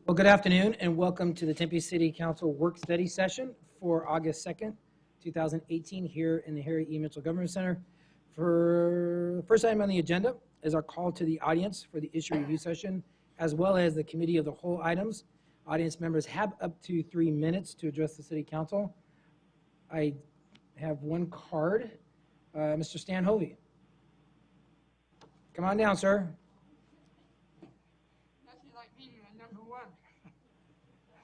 Well, good afternoon and welcome to the Tempe City Council Work Study Session for August 2nd, 2018 here in the Harry E. Mitchell Government Center. For the first item on the agenda is our call to the audience for the issue review session, as well as the committee of the whole items. Audience members have up to 3 minutes to address the City Council. I have one card. Mr. Stan Hovey. Come on down, sir. Nothing like being number one.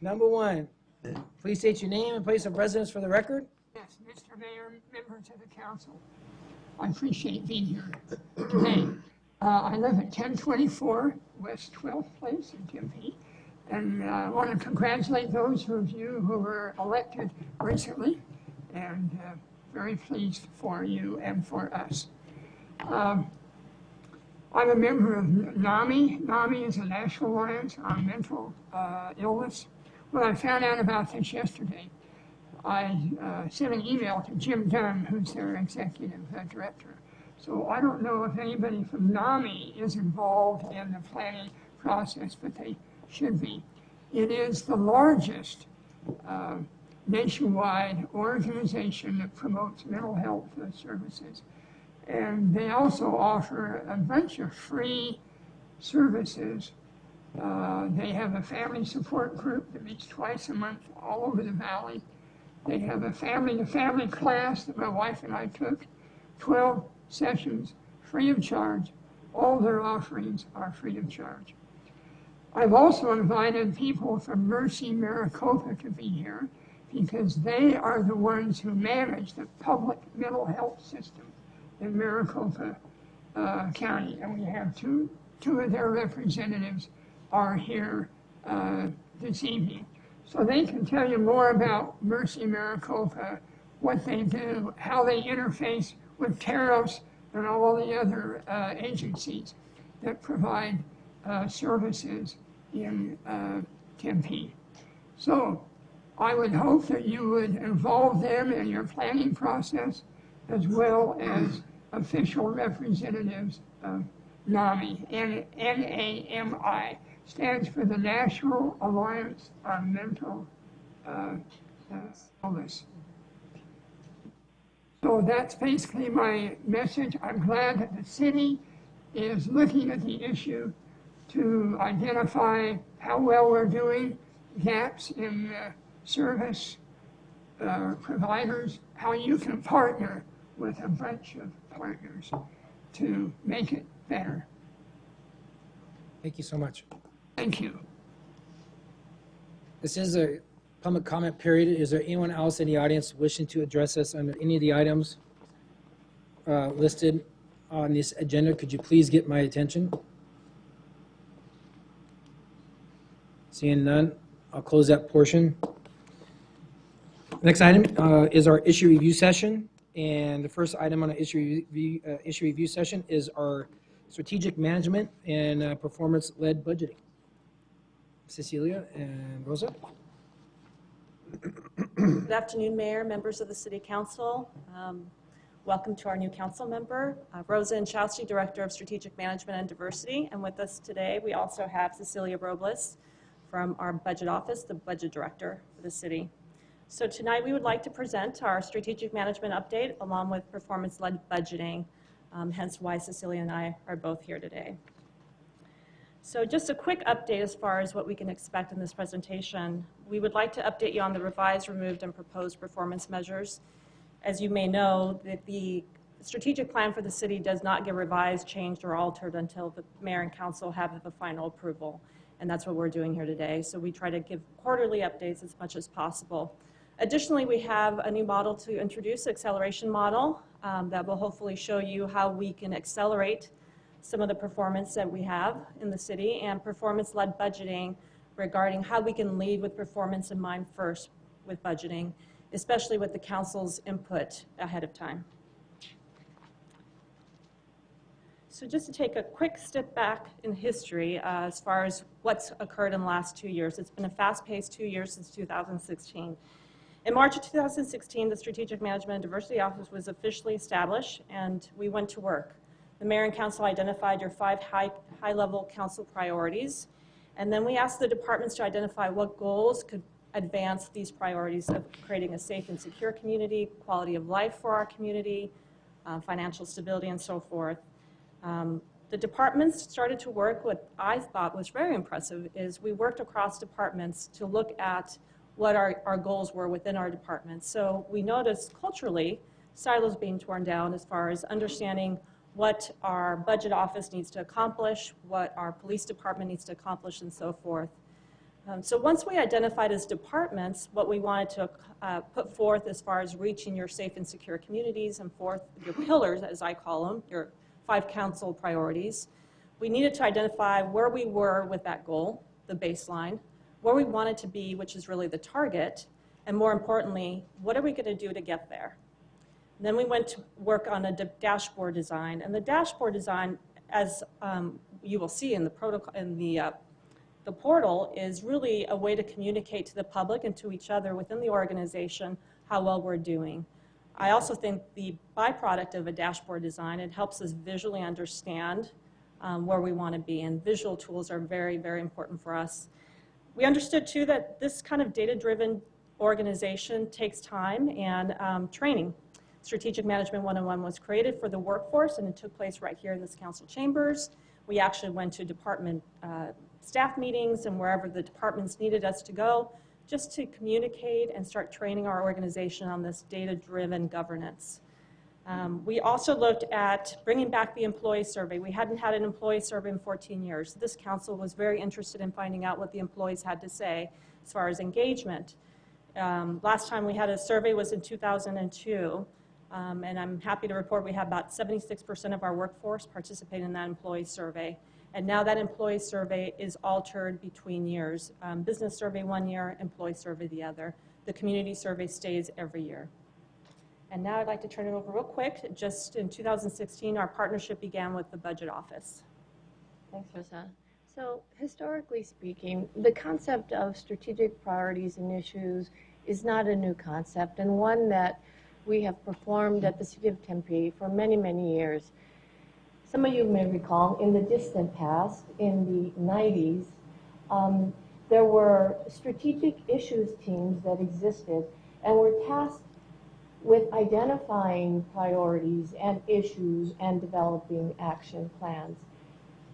Number one, please state your name and place of residence for the record. Yes, Mr. Mayor, members of the council, I appreciate being here today. I live at 1024 West 12th Place in Tempe, and I want to congratulate those of you who were elected recently, and very pleased for you and for us. I'm a member of NAMI. NAMI is a National Alliance on Mental Illness. When I found out about this yesterday, I sent an email to Jim Dunn, who's their executive director. So I don't know if anybody from NAMI is involved in the planning process, but they should be. It is the largest nationwide organization that promotes mental health services. And they also offer a bunch of free services. They have a family support group that meets twice a month all over the valley. They have a family-to-family class that my wife and I took, 12 sessions, free of charge. All their offerings are free of charge. I've also invited people from Mercy Maricopa to be here because they are the ones who manage the public mental health system in Maricopa County. And we have two of their representatives are here this evening. So they can tell you more about Mercy Maricopa, what they do, how they interface with tariffs and all the other agencies that provide services in Tempe. So I would hope that you would involve them in your planning process as well as official representatives of NAMI. NAMI stands for the National Alliance on Mental Illness. So that's basically my message. I'm glad that the city is looking at the issue to identify how well we're doing, gaps in service providers, how you can partner with a bunch of partners to make it better. Thank you so much. Thank you. This is a public comment period. Is there anyone else in the audience wishing to address us under any of the items listed on this agenda? Could you please get my attention? Seeing none, I'll close that portion. Next item is our issue review session. And the first item on the issue review session is our strategic management and performance-led budgeting. Cecilia and Rosa. Good afternoon, Mayor, members of the City Council. Welcome to our new council member, Rosa Inchowski, Director of Strategic Management and Diversity. And with us today, we also have Cecilia Robles from our budget office, the budget director for the city. So tonight we would like to present our strategic management update along with performance-led budgeting, hence why Cecilia and I are both here today. So just a quick update as far as what we can expect in this presentation. We would like to update you on the revised, removed, and proposed performance measures. As you may know, the strategic plan for the city does not get revised, changed, or altered until the mayor and council have the final approval. And that's what we're doing here today. So we try to give quarterly updates as much as possible. Additionally, we have a new model to introduce, acceleration model, that will hopefully show you how we can accelerate some of the performance that we have in the city, and performance-led budgeting regarding how we can lead with performance in mind first with budgeting, especially with the council's input ahead of time. So just to take a quick step back in history as far as what's occurred in the last 2 years. It's been a fast-paced 2 years since 2016. In March of 2016, the Strategic Management and Diversity Office was officially established, and we went to work. The mayor and council identified your 5 high-level council priorities, And then we asked the departments to identify what goals could advance these priorities of creating a safe and secure community, quality of life for our community, financial stability, and so forth. The departments started to work. What I thought was very impressive is we worked across departments to look at what our goals were within our departments. So we noticed culturally silos being torn down as far as understanding what our budget office needs to accomplish, what our police department needs to accomplish, and so forth. So once we identified as departments what we wanted to put forth as far as reaching your safe and secure communities and forth your pillars, as I call them, your 5 council priorities, we needed to identify where we were with that goal, the baseline, where we wanted to be, which is really the target, and more importantly, what are we going to do to get there? And then we went to work on a dashboard design, and the dashboard design, as you will see in the protocol, in the portal, is really a way to communicate to the public and to each other within the organization how well we're doing. I also think the byproduct of a dashboard design, it helps us visually understand where we want to be, and visual tools are very, very important for us. We understood, too, that this kind of data-driven organization takes time and training. Strategic Management 101 was created for the workforce, and it took place right here in this council chambers. We actually went to department staff meetings and wherever the departments needed us to go, just to communicate and start training our organization on this data-driven governance. We also looked at bringing back the employee survey. We hadn't had an employee survey in 14 years. This council was very interested in finding out what the employees had to say as far as engagement. Last time we had a survey was in 2002, and I'm happy to report we had about 76% of our workforce participate in that employee survey. And now that employee survey is altered between years. Business survey 1 year, employee survey the other. The community survey stays every year. And now I'd like to turn it over real quick. Just in 2016, our partnership began with the budget office. Thanks, Rosa. So historically speaking, the concept of strategic priorities and issues is not a new concept, and one that we have performed at the City of Tempe for many, many years. Some of you may recall in the distant past, in the 90s, there were strategic issues teams that existed and were tasked with identifying priorities and issues and developing action plans.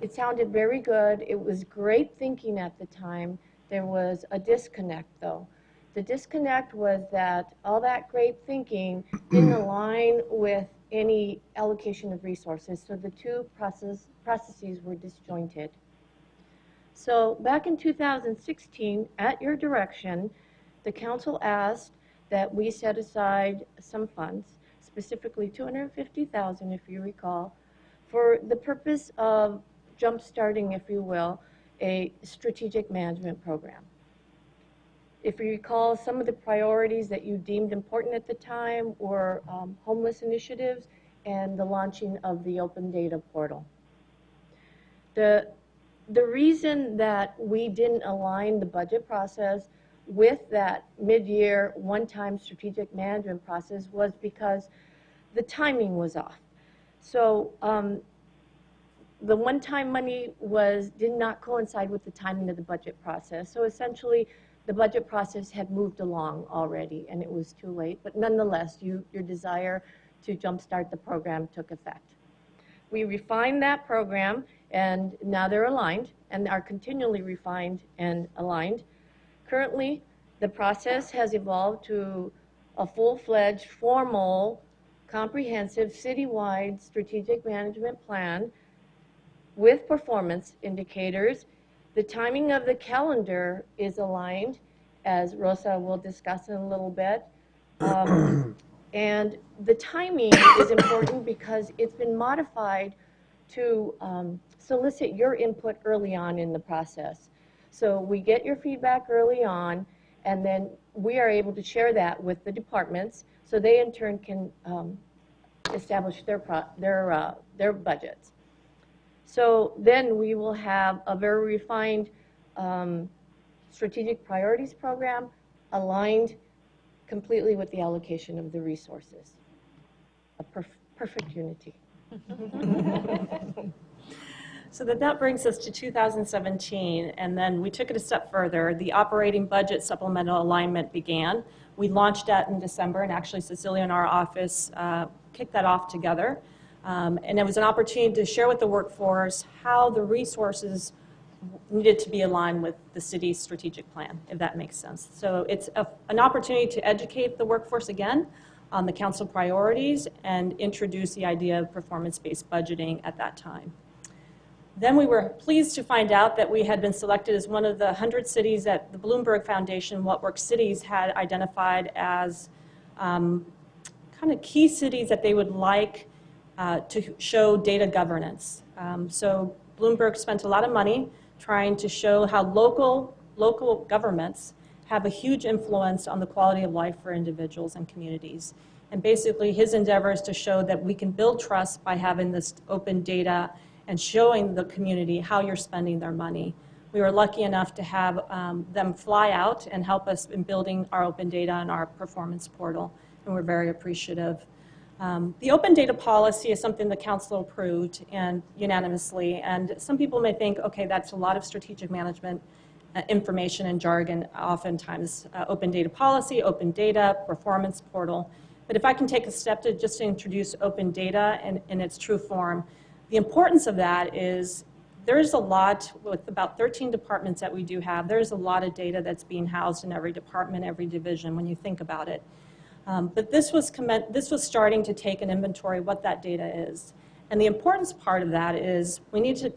It sounded very good. It was great thinking at the time. There was a disconnect, though. The disconnect was that all that great thinking didn't align with any allocation of resources, so the two processes were disjointed. So back in 2016, at your direction, the council asked that we set aside some funds, specifically $250,000, if you recall, for the purpose of jump-starting, if you will, a strategic management program. If you recall, some of the priorities that you deemed important at the time were homeless initiatives and the launching of the open data portal. The reason that we didn't align the budget process with that mid-year one-time strategic management process was because the timing was off. So the one-time money did not coincide with the timing of the budget process. So essentially, the budget process had moved along already, and it was too late. But nonetheless, your desire to jumpstart the program took effect. We refined that program, and now they're aligned, and are continually refined and aligned. Currently, the process has evolved to a full-fledged, formal, comprehensive, citywide strategic management plan with performance indicators. The timing of the calendar is aligned, as Rosa will discuss in a little bit. And the timing is important because it's been modified to solicit your input early on in the process. So we get your feedback early on, and then we are able to share that with the departments, so they in turn can establish their budgets. So then we will have a very refined strategic priorities program aligned completely with the allocation of the resources. A perfect unity. So that brings us to 2017, and then we took it a step further. The operating budget supplemental alignment began. We launched that in December, and actually Cecilia in our office kicked that off together. And it was an opportunity to share with the workforce how the resources needed to be aligned with the city's strategic plan, if that makes sense. So it's an opportunity to educate the workforce again on the council priorities and introduce the idea of performance-based budgeting at that time. Then we were pleased to find out that we had been selected as one of the 100 cities that the Bloomberg Foundation, What Works Cities, had identified as kind of key cities that they would like to show data governance. So Bloomberg spent a lot of money trying to show how local governments have a huge influence on the quality of life for individuals and communities. And basically his endeavor is to show that we can build trust by having this open data and showing the community how you're spending their money. We were lucky enough to have them fly out and help us in building our open data and our performance portal, and we're very appreciative. The open data policy is something the council approved and unanimously, and some people may think, okay, that's a lot of strategic management information and jargon, oftentimes open data policy, open data, performance portal. But if I can take a step to just introduce open data in its true form, the importance of that is there's a lot, with about 13 departments that we do have, there's a lot of data that's being housed in every department, every division when you think about it. But this was starting to take an inventory of what that data is. And the importance part of that is we need to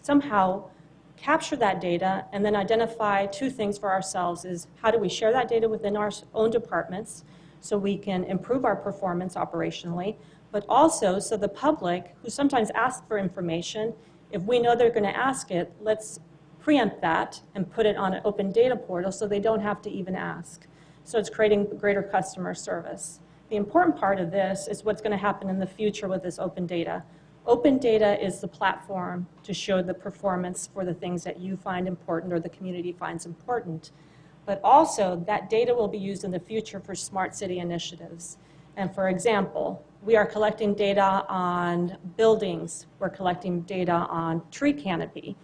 somehow capture that data and then identify two things for ourselves: is how do we share that data within our own departments so we can improve our performance operationally, but also so the public, who sometimes ask for information, if we know they're going to ask it, let's preempt that and put it on an open data portal so they don't have to even ask. So it's creating greater customer service. The important part of this is what's going to happen in the future with this open data. Open data is the platform to show the performance for the things that you find important or the community finds important. But also, that data will be used in the future for smart city initiatives. And for example, we are collecting data on buildings. We're collecting data on tree canopy.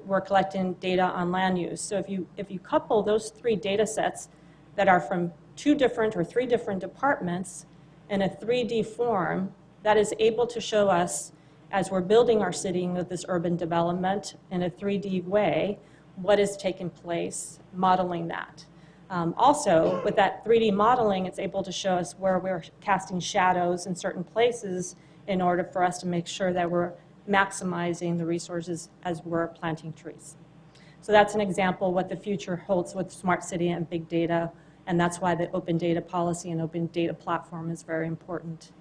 We're collecting data on land use. So if you couple those three data sets that are from 2 different or 3 different departments in a 3D form, that is able to show us, as we're building our city with this urban development in a 3D way, what is taking place, modeling that. Also, with that 3D modeling, it's able to show us where we're casting shadows in certain places in order for us to make sure that we're maximizing the resources as we're planting trees. So that's an example of what the future holds with smart city and big data, and that's why the open data policy and open data platform is very important.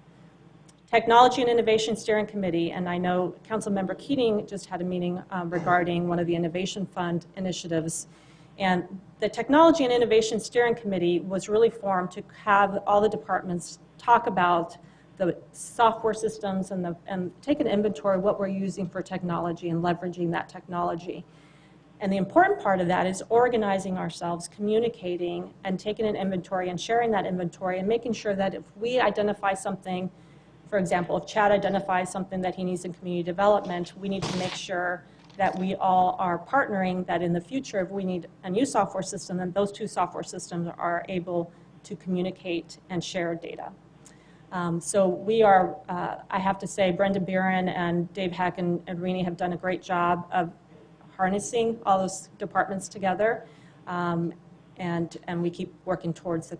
Technology and Innovation Steering Committee, and I know Councilmember Keating just had a meeting regarding one of the Innovation Fund initiatives. And the Technology and Innovation Steering Committee was really formed to have all the departments talk about the software systems and take an inventory of what we're using for technology and leveraging that technology. And the important part of that is organizing ourselves, communicating, and taking an inventory and sharing that inventory and making sure that if we identify something, for example, if Chad identifies something that he needs in community development, we need to make sure that we all are partnering, that in the future, if we need a new software system, then those 2 software systems are able to communicate and share data. So we are, I have to say, Brenda Buren and Dave Heck and Rini have done a great job of harnessing all those departments together, and we keep working towards the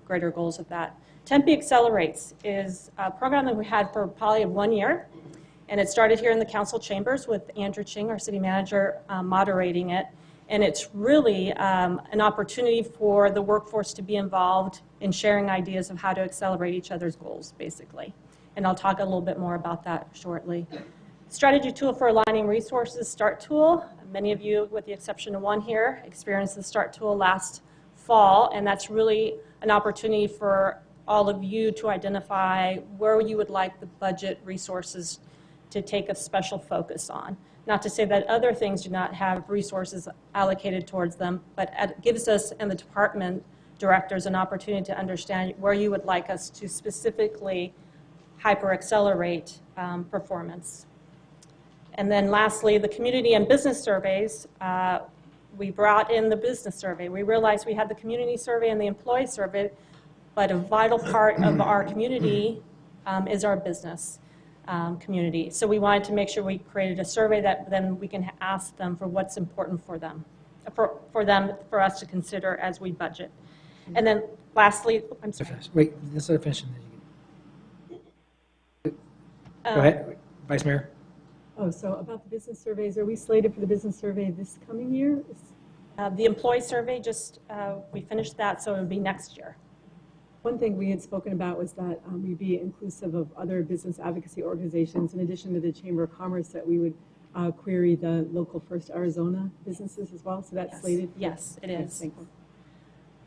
greater goals of that. TempeAccelerates is a program that we had for probably 1 year, and it started here in the council chambers with Andrew Ching, our city manager, moderating it. And it's really an opportunity for the workforce to be involved in sharing ideas of how to accelerate each other's goals, basically. And I'll talk a little bit more about that shortly. Strategy tool for aligning resources, START tool. Many of you, with the exception of one here, experienced the START tool last fall, and that's really an opportunity for all of you to identify where you would like the budget resources to take a special focus on. Not to say that other things do not have resources allocated towards them, but it gives us and the department directors an opportunity to understand where you would like us to specifically hyper-accelerate performance. And then lastly, the community and business surveys. We brought in the business survey. We realized we had the community survey and the employee survey, but a vital part of our community is our business community. So we wanted to make sure we created a survey that then we can ask them for what's important for them, for us to consider as we budget. And then lastly, I'm sorry. Wait, let's let her finish. Go ahead, Vice Mayor. Oh, so about the business surveys, are we slated for the business survey this coming year? The employee survey, we finished that, so it would be next year. One thing we had spoken about was that we'd be inclusive of other business advocacy organizations, in addition to the Chamber of Commerce, that we would query the local First Arizona businesses as well. So that's Yes. slated? Yes, it Okay, is. thank you.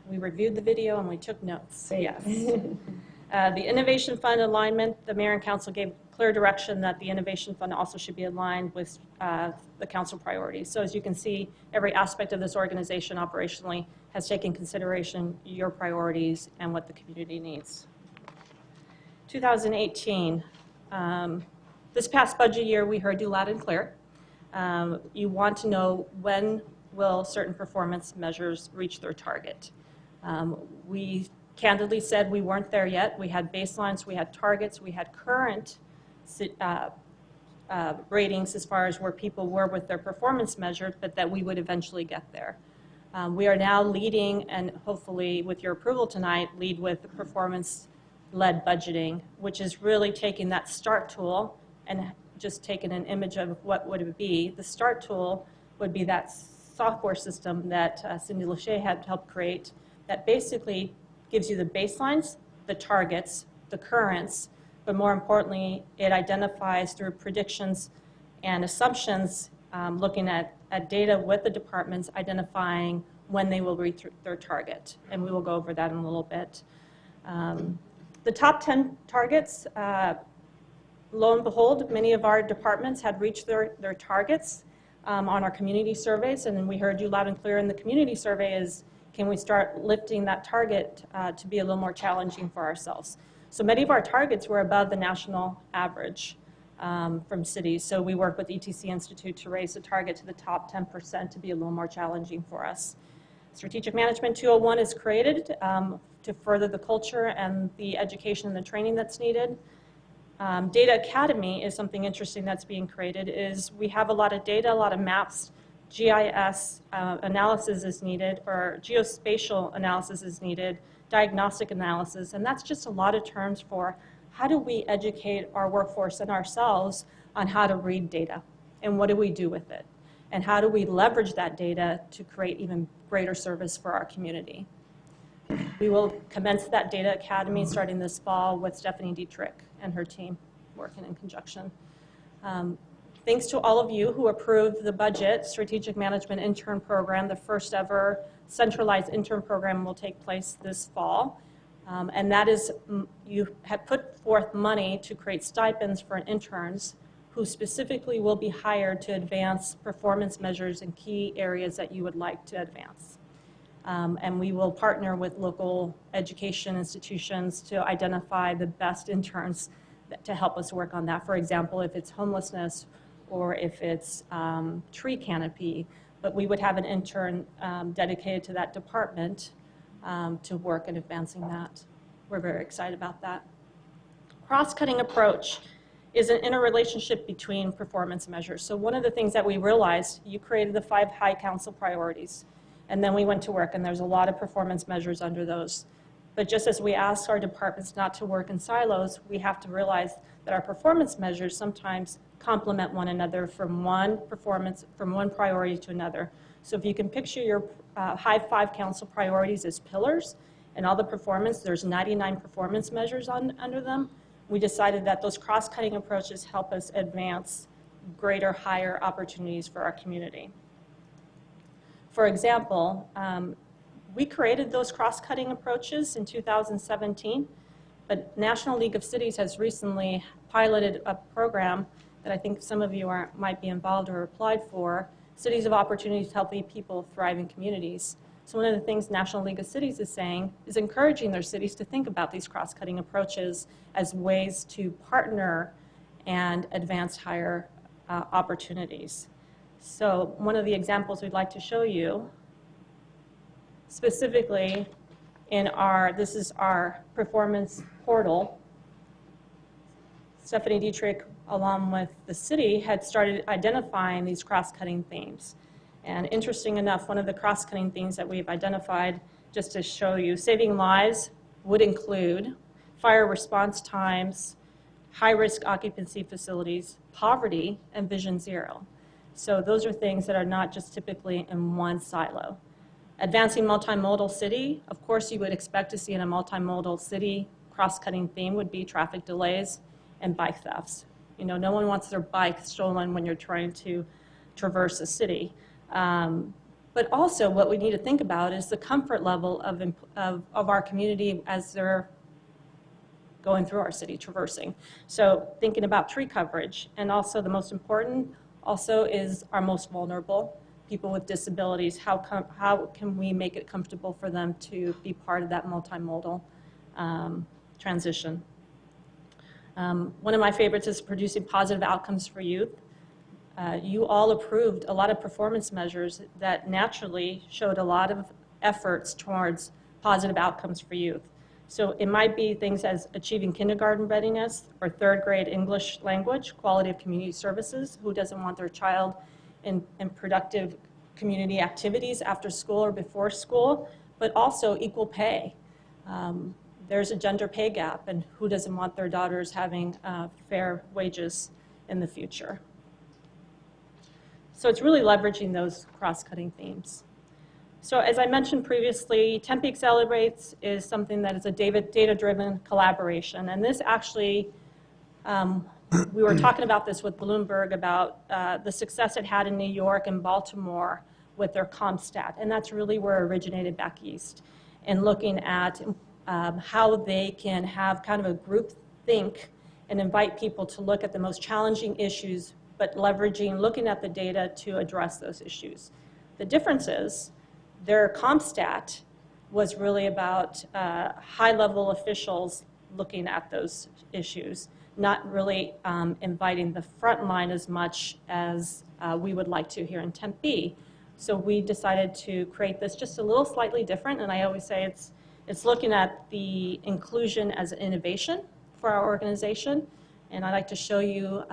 We reviewed the video and we took notes. Great. Yes. The Innovation Fund alignment, the Mayor and Council gave clear direction that the Innovation Fund also should be aligned with the council priorities. So as you can see, every aspect of this organization operationally has taken consideration your priorities and what the community needs. 2018, this past budget year, we heard you loud and clear. You want to know when will certain performance measures reach their target. We candidly said we weren't there yet. We had baselines, we had targets, we had current ratings as far as where people were with their performance measures, but that we would eventually get there. We are now leading, and hopefully with your approval tonight, lead with performance-led budgeting, which is really taking that START tool and just taking an image of what would it be. The START tool would be that software system that Cindy Lachey had helped create that basically gives you the baselines, the targets, the currents, but more importantly, it identifies through predictions and assumptions, looking at data with the departments, identifying when they will reach their target. And we will go over that in a little bit. The top 10 targets, lo and behold, many of our departments had reached their targets on our community surveys. And then we heard you loud and clear in the community survey is, can we start lifting that target to be a little more challenging for ourselves? So many of our targets were above the national average from cities. So we work with ETC Institute to raise the target to the top 10% to be a little more challenging for us. Strategic Management 201 is created to further the culture and the education and the training that's needed. Data Academy is something interesting that's being created. Is we have a lot of data, a lot of maps, GIS analysis is needed, or geospatial analysis is needed, diagnostic analysis, and that's just a lot of terms for how do we educate our workforce and ourselves on how to read data, and what do we do with it, and how do we leverage that data to create even greater service for our community. We will commence that Data Academy starting this fall with Stephanie Dietrich and her team working in conjunction. Thanks to all of you who approved the budget, Strategic Management Intern Program, the first ever centralized intern program will take place this fall. And that is, you have put forth money to create stipends for interns who specifically will be hired to advance performance measures in key areas that you would like to advance. And we will partner with local education institutions to identify the best interns to help us work on that. For example, if it's homelessness or if it's tree canopy, but we would have an intern dedicated to that department to work in advancing that. We're very excited about that. Cross-cutting approach is an interrelationship between performance measures. So one of the things that we realized, you created the 5 high council priorities, and then we went to work, and there's a lot of performance measures under those. But just as we ask our departments not to work in silos, we have to realize that our performance measures sometimes complement one another from one priority to another. So if you can picture your high 5 council priorities as pillars, and all the performance, there's 99 performance measures under them, we decided that those cross-cutting approaches help us advance greater, higher opportunities for our community. For example, we created those cross-cutting approaches in 2017, but National League of Cities has recently piloted a program that I think some of you might be involved or applied for, Cities of Opportunities to Healthy People Thrive in Communities. So one of the things National League of Cities is saying is encouraging their cities to think about these cross-cutting approaches as ways to partner and advance higher opportunities. So one of the examples we'd like to show you, specifically this is our performance portal. Stephanie Dietrich, along with the city, had started identifying these cross-cutting themes. And interesting enough, one of the cross-cutting themes that we've identified, just to show you, saving lives would include fire response times, high-risk occupancy facilities, poverty, and Vision Zero. So those are things that are not just typically in one silo. Advancing multimodal city, of course you would expect to see in a multimodal city, cross-cutting theme would be traffic delays and bike thefts. You know, no one wants their bike stolen when you're trying to traverse a city. But also what we need to think about is the comfort level of our community as they're going through our city, traversing. So thinking about tree coverage, and also the most important also is our most vulnerable, people with disabilities. How can we make it comfortable for them to be part of that multimodal transition? One of my favorites is producing positive outcomes for youth. You all approved a lot of performance measures that naturally showed a lot of efforts towards positive outcomes for youth. So it might be things as achieving kindergarten readiness or third grade English language, quality of community services. Who doesn't want their child in productive community activities after school or before school? But also equal pay. There's a gender pay gap, and who doesn't want their daughters having fair wages in the future? So it's really leveraging those cross-cutting themes. So as I mentioned previously, TempeAccelerates is something that is a data-driven collaboration. And this actually, we were talking about this with Bloomberg about the success it had in New York and Baltimore with their CompStat. And that's really where it originated back east. And looking at how they can have kind of a group think and invite people to look at the most challenging issues, but looking at the data to address those issues. The difference is their CompStat was really about high-level officials looking at those issues, not really inviting the front line as much as we would like to here in Tempe. So we decided to create this just a little slightly different, and I always say it's looking at the inclusion as an innovation for our organization. And I'd like to show you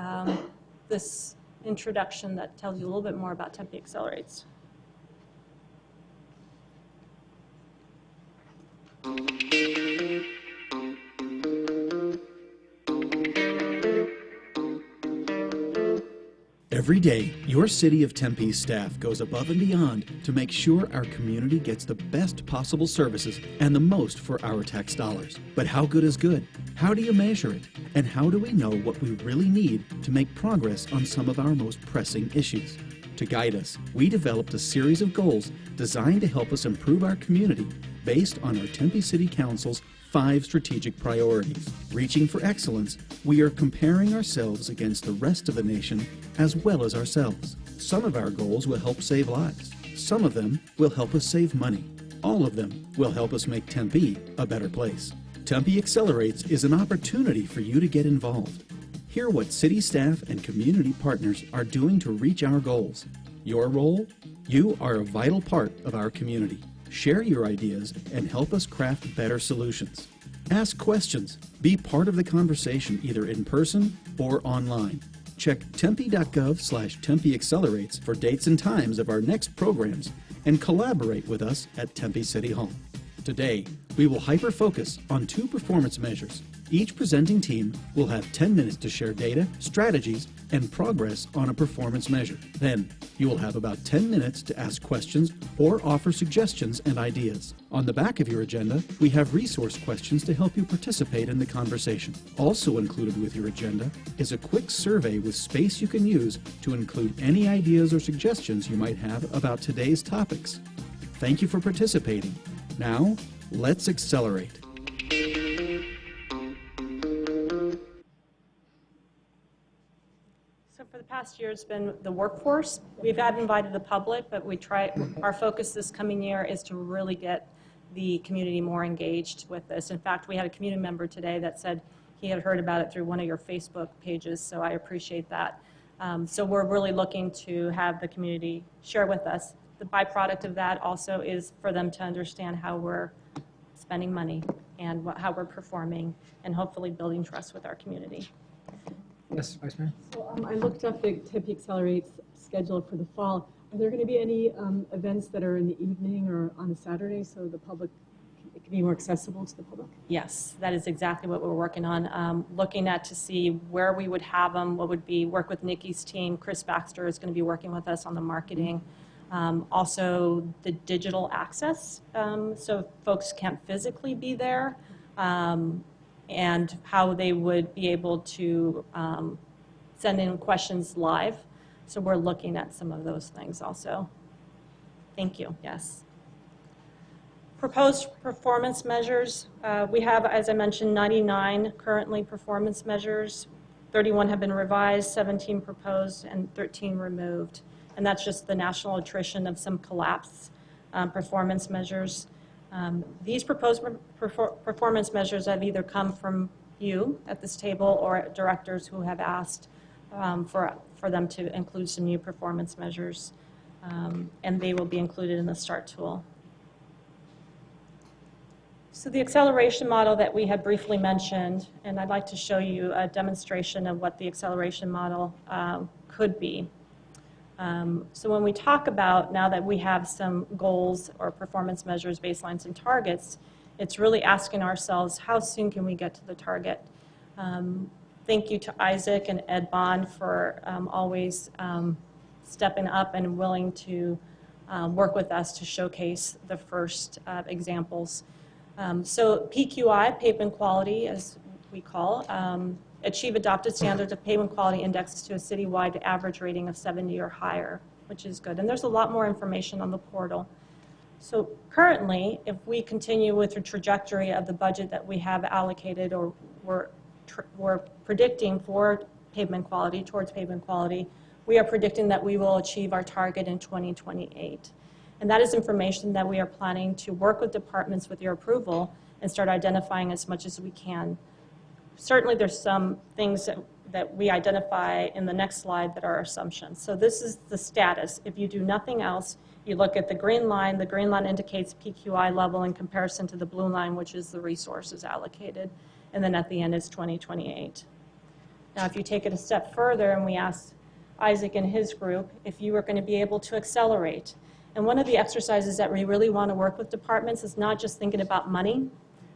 this introduction that tells you a little bit more about TempeAccelerates. Every day, your City of Tempe staff goes above and beyond to make sure our community gets the best possible services and the most for our tax dollars. But how good is good? How do you measure it? And how do we know what we really need to make progress on some of our most pressing issues? To guide us, we developed a series of goals designed to help us improve our community based on our Tempe City Council's 5 strategic priorities. Reaching for excellence, we are comparing ourselves against the rest of the nation as well as ourselves. Some of our goals will help save lives. Some of them will help us save money. All of them will help us make Tempe a better place. TempeAccelerates is an opportunity for you to get involved. Hear what city staff and community partners are doing to reach our goals. Your role? You are a vital part of our community. Share your ideas and help us craft better solutions. Ask questions. Be part of the conversation either in person or online. Check tempe.gov/TempeAccelerates for dates and times of our next programs and collaborate with us at Tempe City Hall. Today, we will hyper-focus on 2 performance measures. Each presenting team will have 10 minutes to share data, strategies, and progress on a performance measure. Then, you will have about 10 minutes to ask questions or offer suggestions and ideas. On the back of your agenda, we have resource questions to help you participate in the conversation. Also included with your agenda is a quick survey with space you can use to include any ideas or suggestions you might have about today's topics. Thank you for participating. Now, let's accelerate. So for the past year, it's been the workforce. We've invited the public, but our focus this coming year is to really get the community more engaged with this. In fact, we had a community member today that said he had heard about it through one of your Facebook pages, so I appreciate that. So we're really looking to have the community share with us. The byproduct of that also is for them to understand how we're spending money and how we're performing, and hopefully building trust with our community. Yes, Vice Mayor? So I looked up the TempeAccelerates schedule for the fall. Are there going to be any events that are in the evening or on a Saturday so the public, it can be more accessible to the public? Yes, that is exactly what we're working on. Looking at to see where we would have them, what would be, work with Nikki's team. Chris Baxter is going to be working with us on the marketing. Also the digital access, so folks can't physically be there, and how they would be able to send in questions live. So we're looking at some of those things also. Thank you, yes. Proposed performance measures. We have, as I mentioned, 99 currently performance measures. 31 have been revised, 17 proposed, and 13 removed. And that's just the national attrition of some collapse performance measures. These proposed performance measures have either come from you at this table or directors who have asked for them to include some new performance measures. And they will be included in the START tool. So the acceleration model that we had briefly mentioned, and I'd like to show you a demonstration of what the acceleration model could be. So when we talk about, now that we have some goals or performance measures, baselines, and targets, it's really asking ourselves, how soon can we get to the target? Thank you to Isaac and Ed Bond for always stepping up and willing to work with us to showcase the first examples. So PQI, pavement quality, as we call, achieve adopted standards of pavement quality indexes to a citywide average rating of 70 or higher, which is good. And there's a lot more information on the portal. So currently, if we continue with the trajectory of the budget that we have allocated or we're predicting for pavement quality, towards pavement quality, we are predicting that we will achieve our target in 2028. And that is information that we are planning to work with departments with your approval and start identifying as much as we can. Certainly there's some things that we identify in the next slide that are assumptions. So this is the status. If you do nothing else, you look at the green line. The green line indicates PQI level in comparison to the blue line, which is the resources allocated. And then at the end is 2028. Now, if you take it a step further and we ask Isaac and his group if you were going to be able to accelerate. And one of the exercises that we really want to work with departments is not just thinking about money.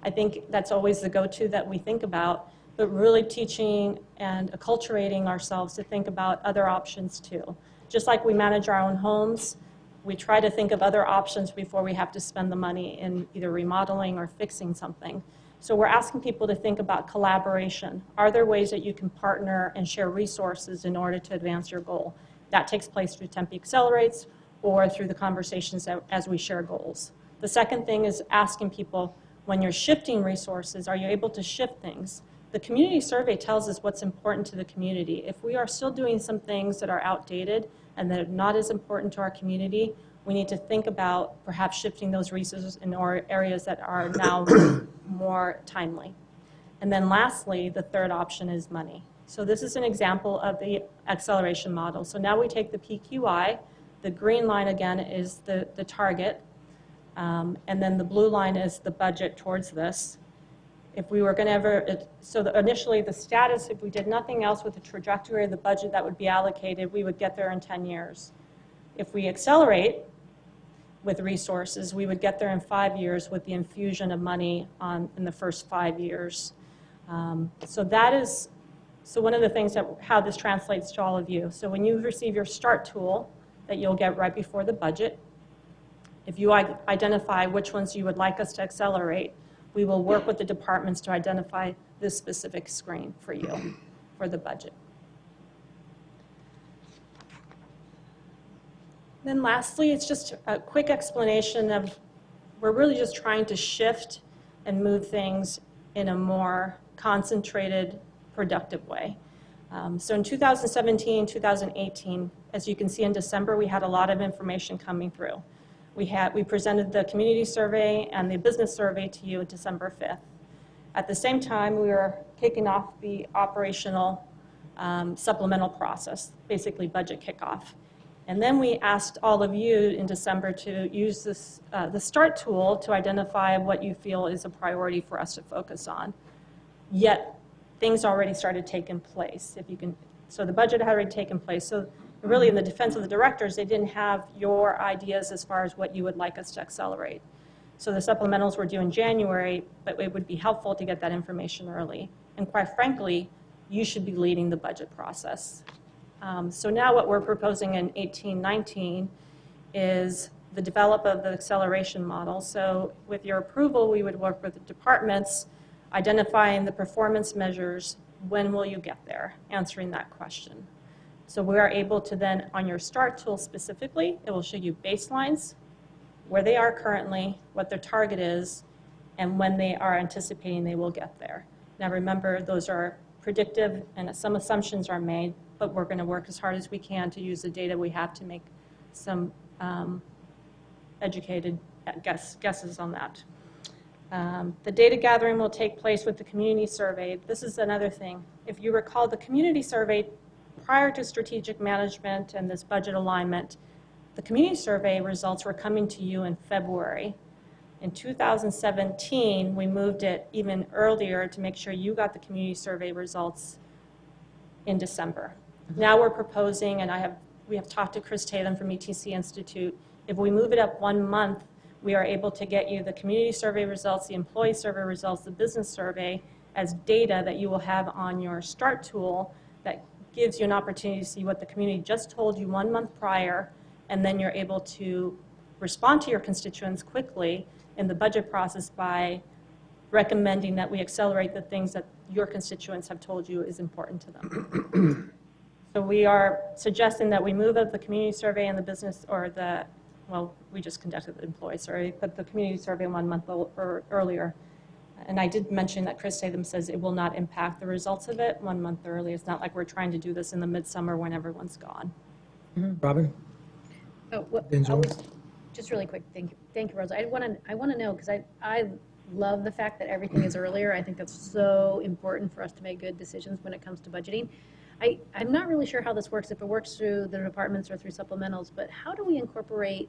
I think that's always the go-to that we think about, but really teaching and acculturating ourselves to think about other options too. Just like we manage our own homes, we try to think of other options before we have to spend the money in either remodeling or fixing something. So we're asking people to think about collaboration. Are there ways that you can partner and share resources in order to advance your goal? That takes place through TempeAccelerates or through the conversations as we share goals. The second thing is asking people, when you're shifting resources, are you able to shift things? The community survey tells us what's important to the community. If we are still doing some things that are outdated and that are not as important to our community, we need to think about perhaps shifting those resources in areas that are now more timely. And then lastly, the third option is money. So this is an example of the acceleration model. So now we take the PQI, the green line again is the target, and then the blue line is the budget towards this. If we were going to ever, initially the status, if we did nothing else with the trajectory of the budget that would be allocated, we would get there in 10 years. If we accelerate with resources, we would get there in 5 years with the infusion of money in the first 5 years. So one of the things how this translates to all of you. So when you receive your START tool that you'll get right before the budget, if you identify which ones you would like us to accelerate, we will work with the departments to identify this specific screen for you for the budget. Then lastly, it's just a quick explanation of we're really just trying to shift and move things in a more concentrated, productive way. So in 2017, 2018, as you can see in December, we had a lot of information coming through. We presented the community survey and the business survey to you December 5th. At the same time, we were kicking off the operational supplemental process, basically budget kickoff. And then we asked all of you in December to use this, the START tool to identify what you feel is a priority for us to focus on. Yet, things already started taking place. If you can, so the budget had already taken place. So really, in the defense of the directors, they didn't have your ideas as far as what you would like us to accelerate. So the supplementals were due in January, but it would be helpful to get that information early. And quite frankly, you should be leading the budget process. So now what we're proposing in 18-19 is the development of the acceleration model. So with your approval, we would work with the departments, identifying the performance measures. When will you get there? Answering that question. So we are able to then, on your START tool specifically, it will show you baselines, where they are currently, what their target is, and when they are anticipating they will get there. Now remember, those are predictive and some assumptions are made, but we're going to work as hard as we can to use the data we have to make some educated guesses on that. The data gathering will take place with the community survey. This is another thing. If you recall, the community survey prior to strategic management and this budget alignment, the community survey results were coming to you in February. In 2017, we moved it even earlier to make sure you got the community survey results in December. Now we're proposing, and we have talked to Chris Tatum from ETC Institute, if we move it up 1 month, we are able to get you the community survey results, the employee survey results, the business survey as data that you will have on your START tool that gives you an opportunity to see what the community just told you 1 month prior, and then you're able to respond to your constituents quickly in the budget process by recommending that we accelerate the things that your constituents have told you is important to them. So we are suggesting that we move up the community survey and the business, or the, well, we just conducted the employee survey, but the community survey 1 month earlier. And I did mention that Chris Tatum says it will not impact the results of it 1 month early. It's not like we're trying to do this in the midsummer when everyone's gone. Robin? Oh, well, just really quick, thank you, Rosa. I want to know, because I love the fact that everything is earlier. I think that's so important for us to make good decisions when it comes to budgeting. I'm not really sure how this works, if it works through the departments or through supplementals, but how do we incorporate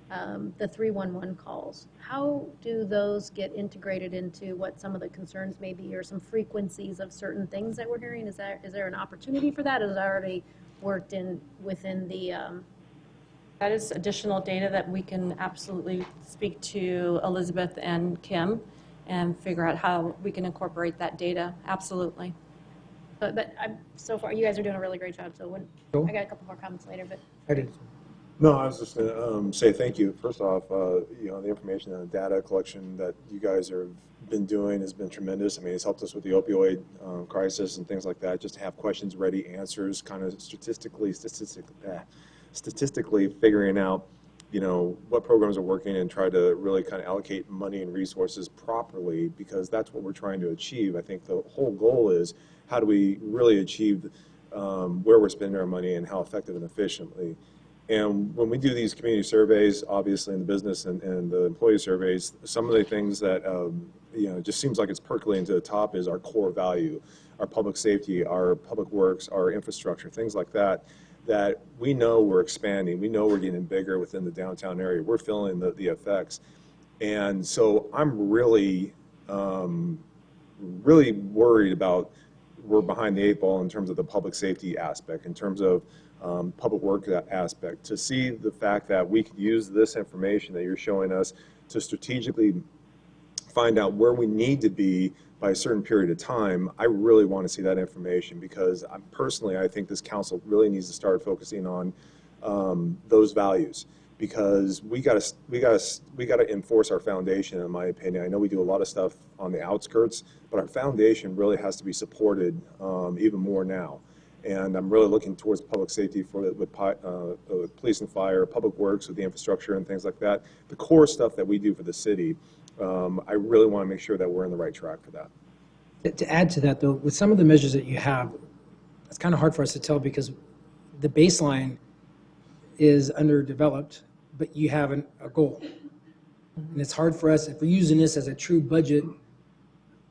the 311 calls? How do those get integrated into what some of the concerns may be, or some frequencies of certain things that we're hearing? Is there an opportunity for that? Is it already worked in within the That is additional data that we can absolutely speak to Elizabeth and Kim and figure out how we can incorporate that data. Absolutely. But so far, you guys are doing a really great job. So Cool. I got a couple more comments later, but. I did. No, I was just going to say thank you. First off, the information and the data collection that you guys have been doing has been tremendous. I mean, it's helped us with the opioid crisis and things like that, just to have questions ready, answers, kind of statistically figuring out, what programs are working and try to really kind of allocate money and resources properly, because that's what we're trying to achieve. I think the whole goal is how do we really achieve where we're spending our money and how effective and efficiently. And when we do these community surveys, obviously in the business and the employee surveys, some of the things that just seems like it's percolating to the top is our core value, our public safety, our public works, our infrastructure, things like that, that we know we're expanding. We know we're getting bigger within the downtown area. We're feeling the effects. And so I'm really, really worried about we're behind the 8 ball in terms of the public safety aspect, in terms of public work aspect, to see the fact that we could use this information that you're showing us to strategically find out where we need to be by a certain period of time. I really want to see that information, because I think this council really needs to start focusing on those values, because we got to enforce our foundation, in my opinion. I know we do a lot of stuff on the outskirts, but our foundation really has to be supported even more now. And I'm really looking towards public safety with police and fire, public works with the infrastructure and things like that. The core stuff that we do for the city, I really want to make sure that we're on the right track for that. To add to that, though, with some of the measures that you have, it's kind of hard for us to tell, because the baseline is underdeveloped, but you have a goal. And it's hard for us, if we're using this as a true budget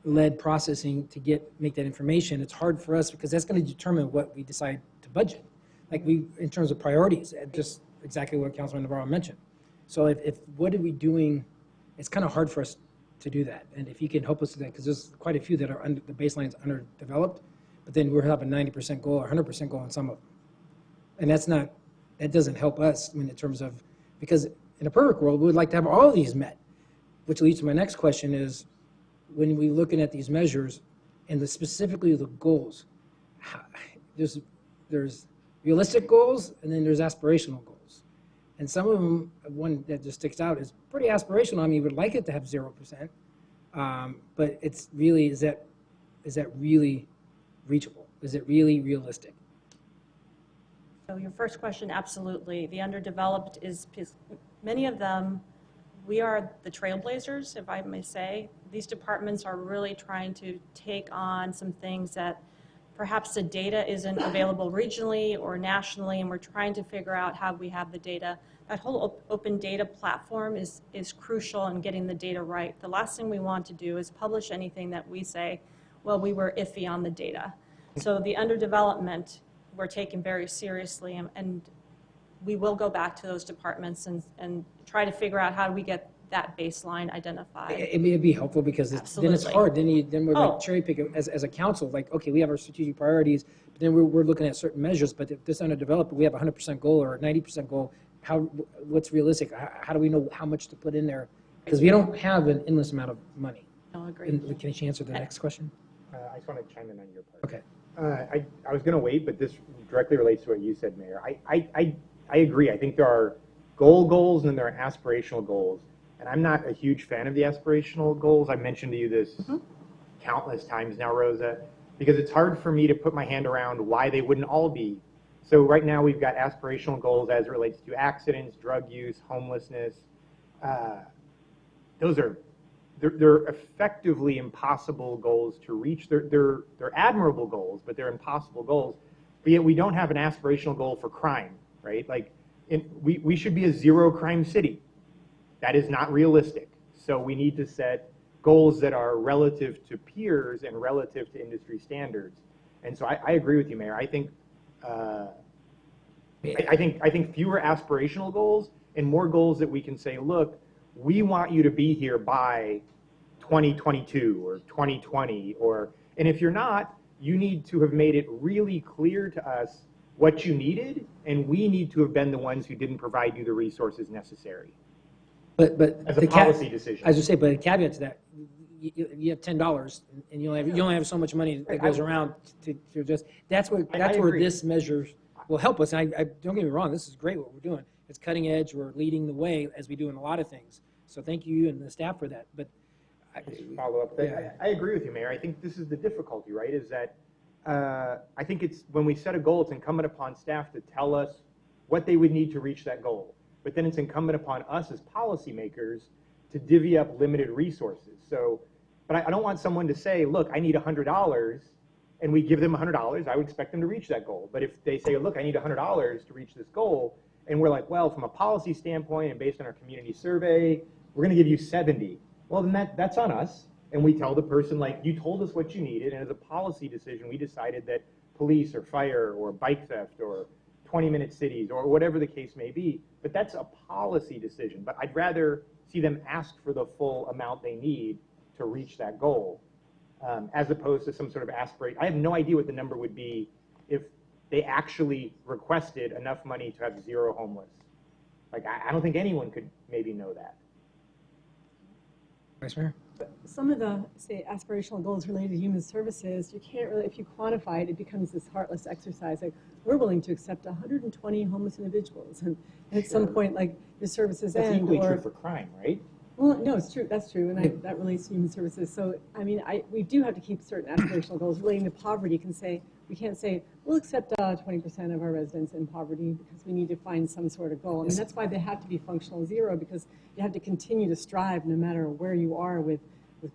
led processing to make that information. It's hard for us because that's going to determine what we decide to budget. Like in terms of priorities, just exactly what Councilman Navarro mentioned. So if what are we doing, it's kind of hard for us to do that. And if you can help us with that, because there's quite a few that are the baseline is underdeveloped, but then we're having 90% goal or 100% goal on some of them. And that doesn't help us in terms of, because in a perfect world, we would like to have all of these met, which leads to my next question is, when we're looking at these measures and specifically the goals, there's realistic goals and then there's aspirational goals. And some of them, one that just sticks out is pretty aspirational. I mean, you would like it to have 0%, but it's really, is that really reachable? Is it really realistic? So your first question, absolutely. The underdeveloped is many of them, we are the trailblazers, if I may say. These departments are really trying to take on some things that perhaps the data isn't available regionally or nationally, and we're trying to figure out how we have the data. That whole open data platform is crucial in getting the data right. The last thing we want to do is publish anything that we say, well, we were iffy on the data. So the underdevelopment, we're taking very seriously, and we will go back to those departments and try to figure out how do we get that baseline identified. It'd be helpful because then it's hard. Then we're like cherry picking as a council. Like, okay, we have our strategic priorities, but then we're looking at certain measures. But if this underdeveloped, we have a 100% goal or a 90% goal. What's realistic? How do we know how much to put in there? Because we don't have an endless amount of money. No, agree. And can you answer the next question? I just want to chime in on your part. Okay. I was going to wait, but this directly relates to what you said, Mayor. I agree. I think there are goals and then there are aspirational goals. And I'm not a huge fan of the aspirational goals. I mentioned to you this countless times now, Rosa, because it's hard for me to put my hand around why they wouldn't all be. So right now we've got aspirational goals as it relates to accidents, drug use, homelessness. They're effectively impossible goals to reach. They're admirable goals, but they're impossible goals. But yet we don't have an aspirational goal for crime, right? Like we should be a zero crime city. That is not realistic. So we need to set goals that are relative to peers and relative to industry standards. And so I agree with you, Mayor. I think fewer aspirational goals and more goals that we can say, look, we want you to be here by 2022 or 2020, and if you're not, you need to have made it really clear to us what you needed, and we need to have been the ones who didn't provide you the resources necessary. But as a policy decision. As you say, but a caveat to that, you have $10 and you only have so much money that goes around to just, that's where this measure will help us. And I don't get me wrong, this is great what we're doing. It's cutting edge, we're leading the way as we do in a lot of things. So thank you and the staff for that. But follow up. I agree with you, Mayor. I think this is the difficulty, right? Is that I think it's when we set a goal, it's incumbent upon staff to tell us what they would need to reach that goal. But then it's incumbent upon us as policymakers to divvy up limited resources. So, but I don't want someone to say, look, I need $100, and we give them $100. I would expect them to reach that goal. But if they say, look, I need $100 to reach this goal, and we're like, well, from a policy standpoint and based on our community survey, we're going to give you 70. Well, then that's on us. And we tell the person, like, you told us what you needed, and as a policy decision, we decided that police or fire or bike theft or 20-minute cities or whatever the case may be, but that's a policy decision. But I'd rather see them ask for the full amount they need to reach that goal, as opposed to some sort of aspiration. I have no idea what the number would be if they actually requested enough money to have zero homeless. Like, I don't think anyone could maybe know that. Vice Mayor? Some of the, say, aspirational goals related to human services, you can't really, if you quantify it, it becomes this heartless exercise. Like, we're willing to accept 120 homeless individuals, and at some point, like, your services That's end. equally true for crime, right? Well, no, it's true. That's true, and that relates to human services. So, I mean, we do have to keep certain aspirational goals relating to poverty. We can't say we'll accept 20% of our residents in poverty because we need to find some sort of goal. I mean, that's why they have to be functional zero, because you have to continue to strive no matter where you are with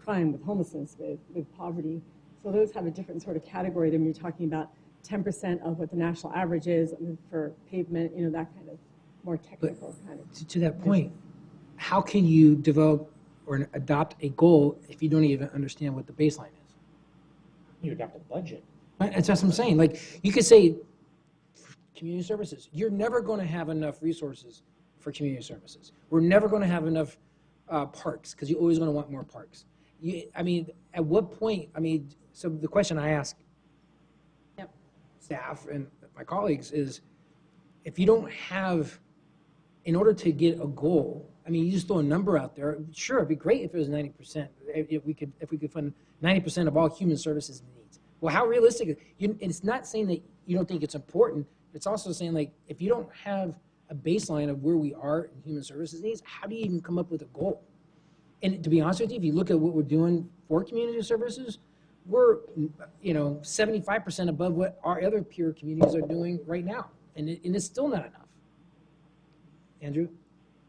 crime, with homelessness, with poverty. So those have a different sort of category than when you're talking about 10% of what the national average is for pavement, that kind of more technical kind of. To that point, how can you develop or adopt a goal if you don't even understand what the baseline is? You adopt a budget. Right, that's what I'm saying. Like, you could say, community services, you're never going to have enough resources for community services. We're never going to have enough parks, because you're always going to want more parks. I mean, at what point, so the question I ask staff and my colleagues is, if you don't have, in order to get a goal, you just throw a number out there. Sure, it'd be great if it was 90%. If we could fund 90% of all human services needs. Well, how realistic? It's not saying that you don't think it's important. It's also saying, like, if you don't have a baseline of where we are in human services needs, how do you even come up with a goal? And to be honest with you, if you look at what we're doing for community services, we're 75% above what our other peer communities are doing right now, and it's still not enough. Andrew?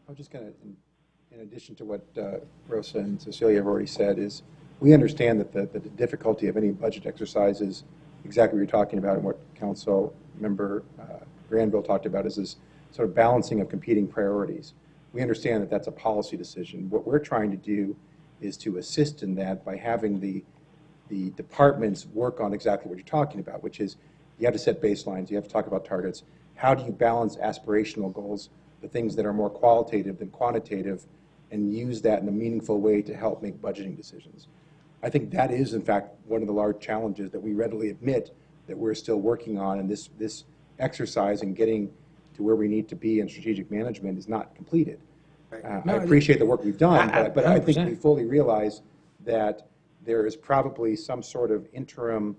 I'm just going to, in addition to what Rosa and Cecilia have already said, is we understand that the difficulty of any budget exercise is exactly what you're talking about, and what Council Member Granville talked about is this sort of balancing of competing priorities. We understand that that's a policy decision. What we're trying to do is to assist in that by having the departments work on exactly what you're talking about, which is you have to set baselines, you have to talk about targets. How do you balance aspirational goals, the things that are more qualitative than quantitative, and use that in a meaningful way to help make budgeting decisions? I think that is, in fact, one of the large challenges that we readily admit that we're still working on, and this exercise in getting to where we need to be in strategic management is not completed. I appreciate the work we've done, but I think we fully realize that there is probably some sort of interim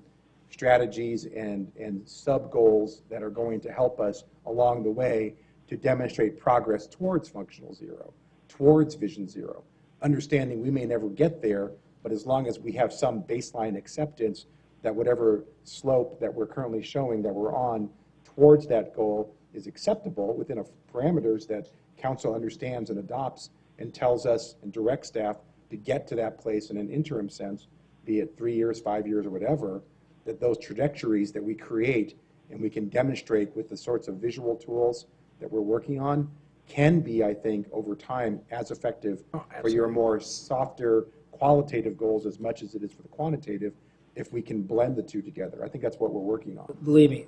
strategies and sub-goals that are going to help us along the way to demonstrate progress towards functional zero, towards vision zero. Understanding we may never get there, but as long as we have some baseline acceptance that whatever slope that we're currently showing that we're on towards that goal is acceptable within parameters that council understands and adopts and tells us and directs staff to get to that place in an interim sense, be it 3 years, 5 years, or whatever, that those trajectories that we create and we can demonstrate with the sorts of visual tools that we're working on can be, I think, over time as effective for your more softer qualitative goals as much as it is for the quantitative, if we can blend the two together. I think that's what we're working on. Believe me,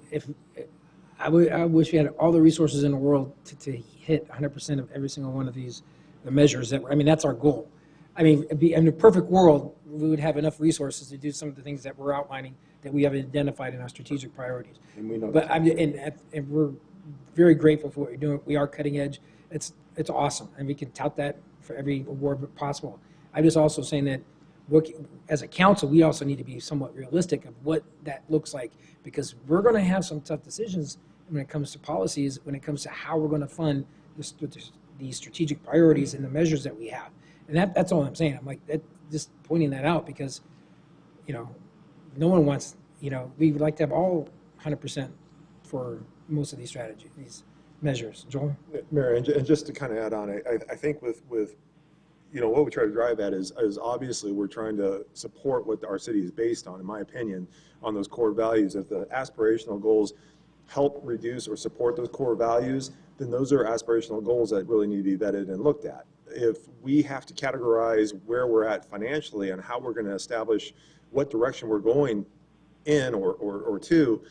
I wish we had all the resources in the world to hit 100% of every single one of these measures. That's our goal. In a perfect world, we would have enough resources to do some of the things that we're outlining that we have identified in our strategic priorities. And we know but and we're very grateful for what you're doing. We are cutting edge. It's awesome, and we can tout that for every award possible. I'm just also saying that as a council, we also need to be somewhat realistic of what that looks like, because we're going to have some tough decisions when it comes to policies, when it comes to how we're going to fund these strategic priorities and the measures that we have. And that's all I'm saying. I'm like, just pointing that out because, no one wants, we would like to have all 100% for most of these strategies, these measures. Joel? Mayor, and just to kind of add on, I think with what we try to drive at is obviously we're trying to support what our city is based on, in my opinion, on those core values. If the aspirational goals help reduce or support those core values, then those are aspirational goals that really need to be vetted and looked at. If we have to categorize where we're at financially and how we're going to establish what direction we're going in or to,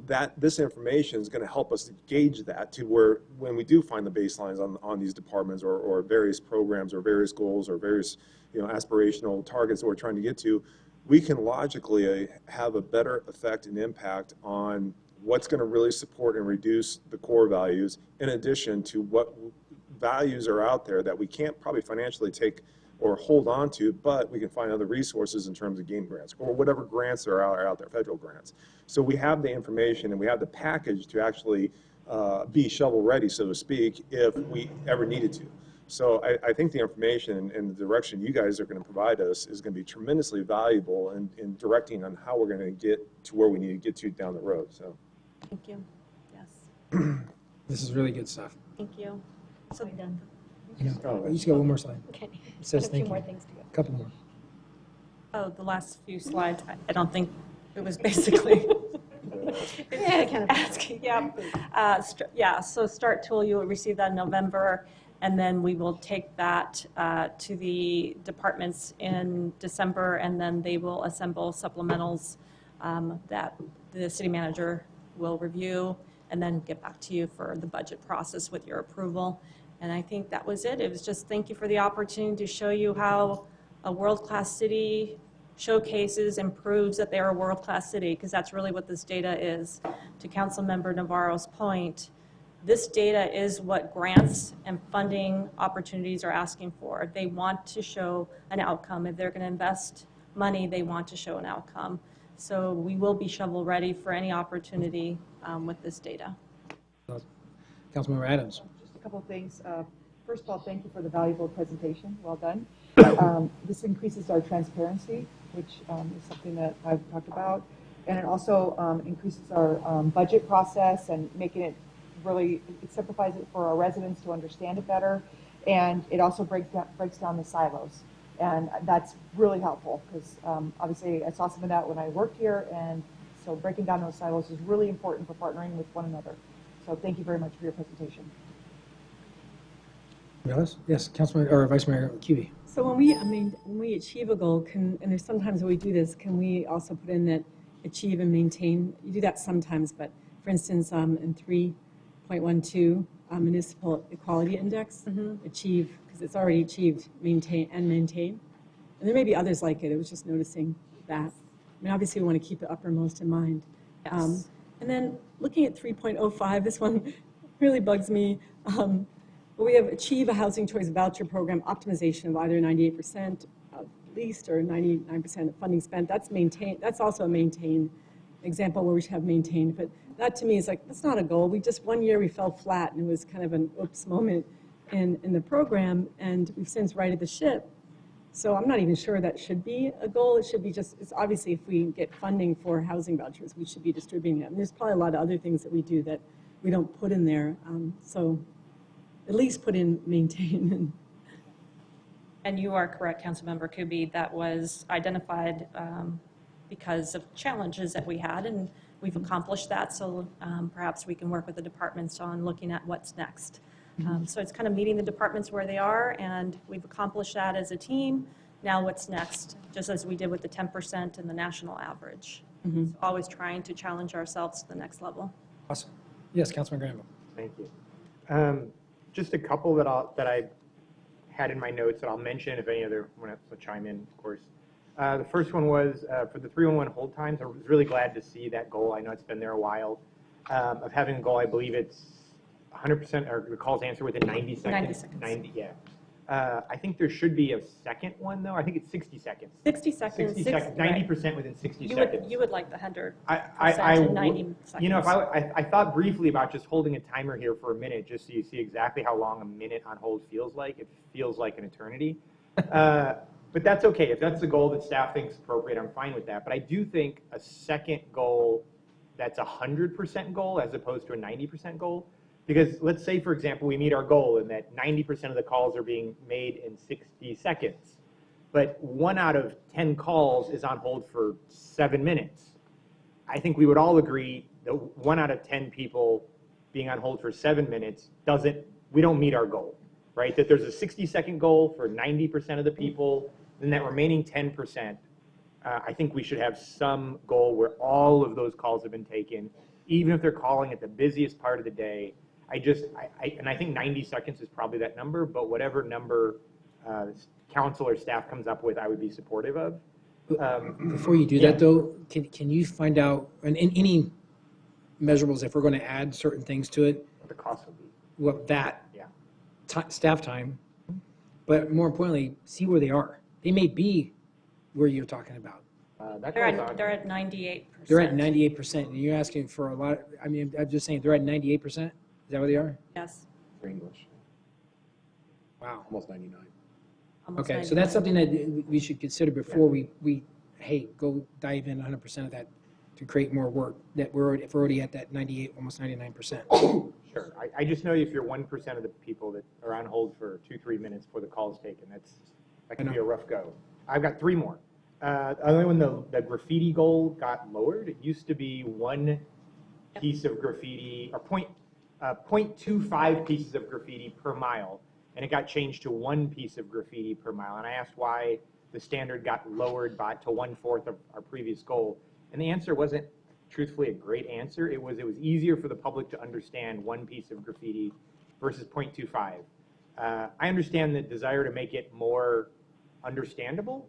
that this information is going to help us gauge that to where when we do find the baselines on these departments or various programs or various goals or various aspirational targets that we're trying to get to, we can logically have a better effect and impact on what's going to really support and reduce the core values, in addition to what values are out there that we can't probably financially take or hold on to, but we can find other resources in terms of game grants or whatever grants are out there, federal grants. So we have the information and we have the package to actually be shovel ready, so to speak, if we ever needed to. So I think the information and the direction you guys are going to provide us is going to be tremendously valuable in directing on how we're going to get to where we need to get to down the road. So. Thank you. Yes. This is really good stuff. Thank you. So done. You just got one more slide. Okay. It says Got a thank few more you. things to go. A couple more. Oh, the last few slides, I don't think it was basically. Yeah, kind of. Asking, yeah. So START tool, you will receive that in November. And then we will take that to the departments in December, and then they will assemble supplementals that the city manager will review, and then get back to you for the budget process with your approval. And I think that was it. It was just thank you for the opportunity to show you how a world-class city showcases and proves that they are a world-class city, because that's really what this data is. To Councilmember Navarro's point, this data is what grants and funding opportunities are asking for. They want to show an outcome. If they're going to invest money, they want to show an outcome. So we will be shovel-ready for any opportunity with this data. Councilmember Adams. Just a couple of things. First of all, thank you for the valuable presentation. Well done. This increases our transparency, which is something that I've talked about. And it also increases our budget process and making it really, it simplifies it for our residents to understand it better. And it also breaks down the silos. And that's really helpful because obviously I saw some of that when I worked here. And so breaking down those silos is really important for partnering with one another. So thank you very much for your presentation. Yes, Councilman or Vice Mayor Cubey. So when we achieve a goal, and there's sometimes when we do this, can we also put in that achieve and maintain? You do that sometimes, but for instance, in 3.12, Municipal Equality Index, achieve, because it's already achieved, maintain. And there may be others like it. I was just noticing that. I mean, obviously we want to keep it uppermost in mind. Yes. And then looking at 3.05, this one really bugs me. We have achieve a housing choice voucher program optimization of either 98% of leased or 99% of funding spent. That's maintain. That's also a maintain example where we should have maintained. But that to me is like, that's not a goal. We just, one year we fell flat and it was kind of an oops moment in the program, and we've since righted the ship. So I'm not even sure that should be a goal. It should be just, it's obviously if we get funding for housing vouchers, we should be distributing it. And there's probably a lot of other things that we do that we don't put in there. So at least put in maintain. And you are correct, Councilmember Kuby, that was identified because of challenges that we had, and we've accomplished that, so perhaps we can work with the departments on looking at what's next. So it's kind of meeting the departments where they are, and we've accomplished that as a team. Now what's next, just as we did with the 10% and the national average. So always trying to challenge ourselves to the next level. Awesome. Yes, Councilman Granville. Thank you. Just a couple that I had in my notes that I'll mention if any other want to chime in, of course. The first one was for the 311 hold times. I was really glad to see that goal. I know it's been there a while of having a goal. I believe it's 100% or the calls answered within 90 seconds. 90 seconds. 90, yeah. I think there should be a second one though. I think it's 60 seconds. 60 seconds. 60 seconds. 90% within 60 seconds. You would like the 100% to 90 seconds. You know, if I thought briefly about just holding a timer here for a minute, just so you see exactly how long a minute on hold feels like. It feels like an eternity. But that's okay. If that's the goal that staff thinks appropriate, I'm fine with that. But I do think a second goal that's a 100% goal as opposed to a 90% goal. Because let's say, for example, we meet our goal and that 90% of the calls are being made in 60 seconds. But 1 out of 10 calls is on hold for 7 minutes. I think we would all agree that 1 out of 10 people being on hold for 7 minutes we don't meet our goal, right? That there's a 60-second goal for 90% of the people, then that remaining 10%, I think we should have some goal where all of those calls have been taken, even if they're calling at the busiest part of the day. And I think 90 seconds is probably that number, but whatever number council or staff comes up with, I would be supportive of. Before you do that though, can you find out, and any measurables, if we're going to add certain things to it, What the cost would be. what that staff time, but more importantly, see where they are. They may be where you're talking about. They're at 98%. They're at 98%, and you're asking for a lot. I mean, I'm just saying they're at 98%. Is that where they are? Yes. For English, Wow. almost 99. Almost Okay, 99. so that's something that we should consider before we go dive in 100% of that to create more work. That if we're already at that 98, almost 99%. Sure. I just know if you're 1% of the people that are on hold for 2-3 minutes before the call is taken, that can be a rough go. I've got 3 more. Only when the graffiti goal got lowered, it used to be 1 piece of graffiti, or 0.25 pieces of graffiti per mile. and it got changed to 1 piece of graffiti per mile. And I asked why the standard got lowered to 1/4 of our previous goal. And the answer wasn't truthfully a great answer. It was easier for the public to understand 1 piece of graffiti versus 0.25. I understand the desire to make it more understandable,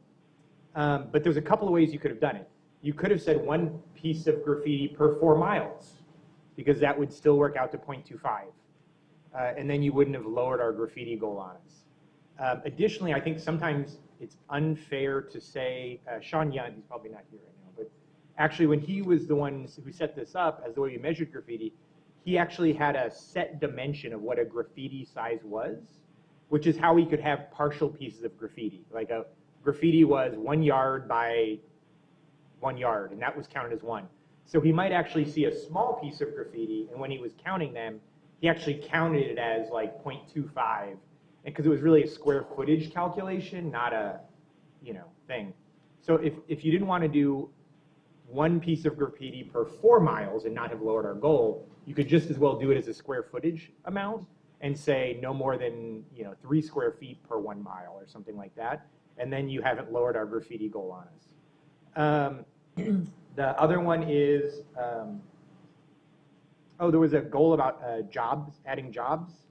but there's a couple of ways you could have done it. You could have said 1 piece of graffiti per 4 miles, because that would still work out to 0.25. And then you wouldn't have lowered our graffiti goal on us. Additionally, I think sometimes it's unfair to say, Sean Young, he's probably not here right now, but actually when he was the one who set this up as the way we measured graffiti, he actually had a set dimension of what a graffiti size was, which is how he could have partial pieces of graffiti. Like a graffiti was 1 yard by 1 yard, and that was counted as 1. So he might actually see a small piece of graffiti, and when he was counting them, he actually counted it as like 0.25, because it was really a square footage calculation, not a, thing. So if you didn't want to do 1 piece of graffiti per 4 miles and not have lowered our goal, you could just as well do it as a square footage amount and say no more than 3 square feet per 1 mile or something like that, and then you haven't lowered our graffiti goal on us. The other one is, there was a goal about jobs, adding jobs,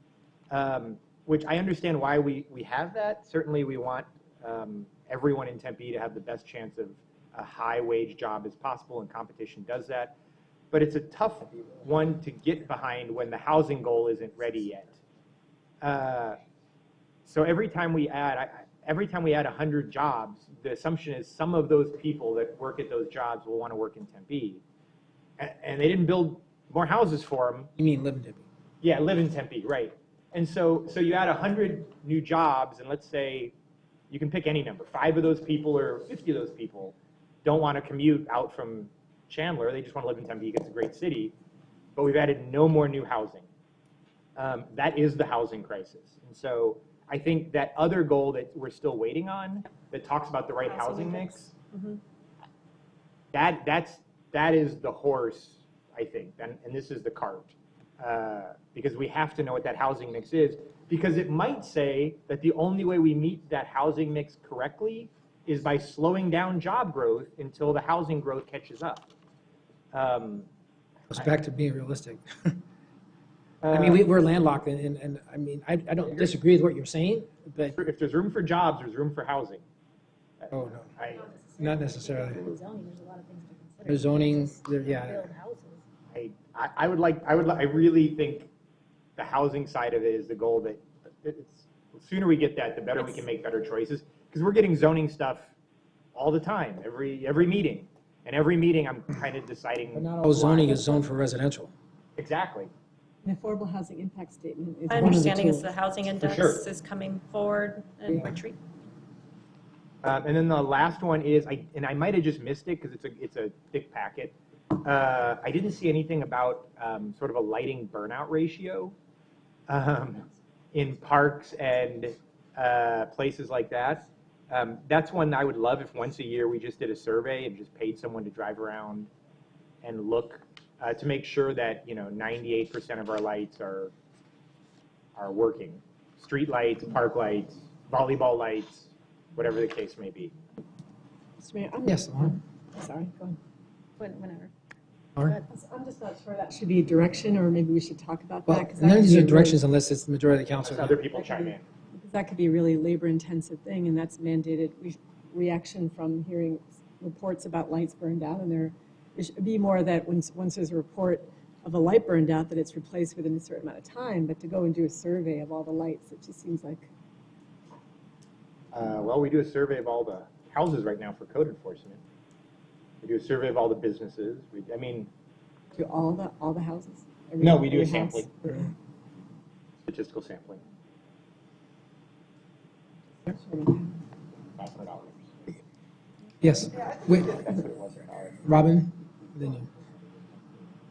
which I understand why we have that. Certainly we want everyone in Tempe to have the best chance of a high wage job as possible, and competition does that. But it's a tough one to get behind when the housing goal isn't ready yet. So every time we add 100 jobs, the assumption is some of those people that work at those jobs will want to work in Tempe. And they didn't build more houses for them. You mean live in Tempe? Yeah, live in Tempe, right. And so you add 100 new jobs, and let's say you can pick any number. 5 of those people or 50 of those people don't want to commute out from Chandler. They just want to live in Tempe because it's a great city. But we've added no more new housing. That is the housing crisis. And so I think that other goal that we're still waiting on that talks about the right housing mix, that is the horse, I think, and this is the cart. Because we have to know what that housing mix is, because it might say that the only way we meet that housing mix correctly is by slowing down job growth until the housing growth catches up. Goes back to being realistic. I mean, we're landlocked, and I mean, I don't disagree with what you're saying, but. If there's room for jobs, there's room for housing. Oh, no, not necessarily. Zoning, there's a lot of things to consider. There's zoning, yeah. Build houses. I really think the housing side of it is the goal that the sooner we get that, the better we can make better choices. Because we're getting zoning stuff all the time, every meeting. And every meeting I'm kind of deciding. But not all zoning is zoned for residential. Exactly. An affordable housing impact statement is My one of the understanding is tools. the housing index sure. is coming forward in retreat. And then the last one is, I might have just missed it because it's a thick packet. I didn't see anything about sort of a lighting burnout ratio in parks and places like that. That's one I would love if once a year we just did a survey and just paid someone to drive around and look to make sure that 98% of our lights are working. Street lights, park lights, volleyball lights, whatever the case may be. Mr. Mayor, Yes, Lauren. sorry, go ahead. Whenever. Lauren? I'm just not sure that should be direction, or maybe we should talk about Well, that. 'cause that none of could these be are a really- directions unless it's the majority of the council. Other people chime in. Because that could be a really labor-intensive thing, and that's mandated reaction from hearing reports about lights burned out, and there should be more that once there's a report of a light burned out, that it's replaced within a certain amount of time, but to go and do a survey of all the lights, it just seems like. Well, we do a survey of all the houses right now for code enforcement. We do a survey of all the businesses. To all the houses? No, we do a every house? sampling. Statistical sampling. $500. Yes. Wait, That's what it was. Robin, then you.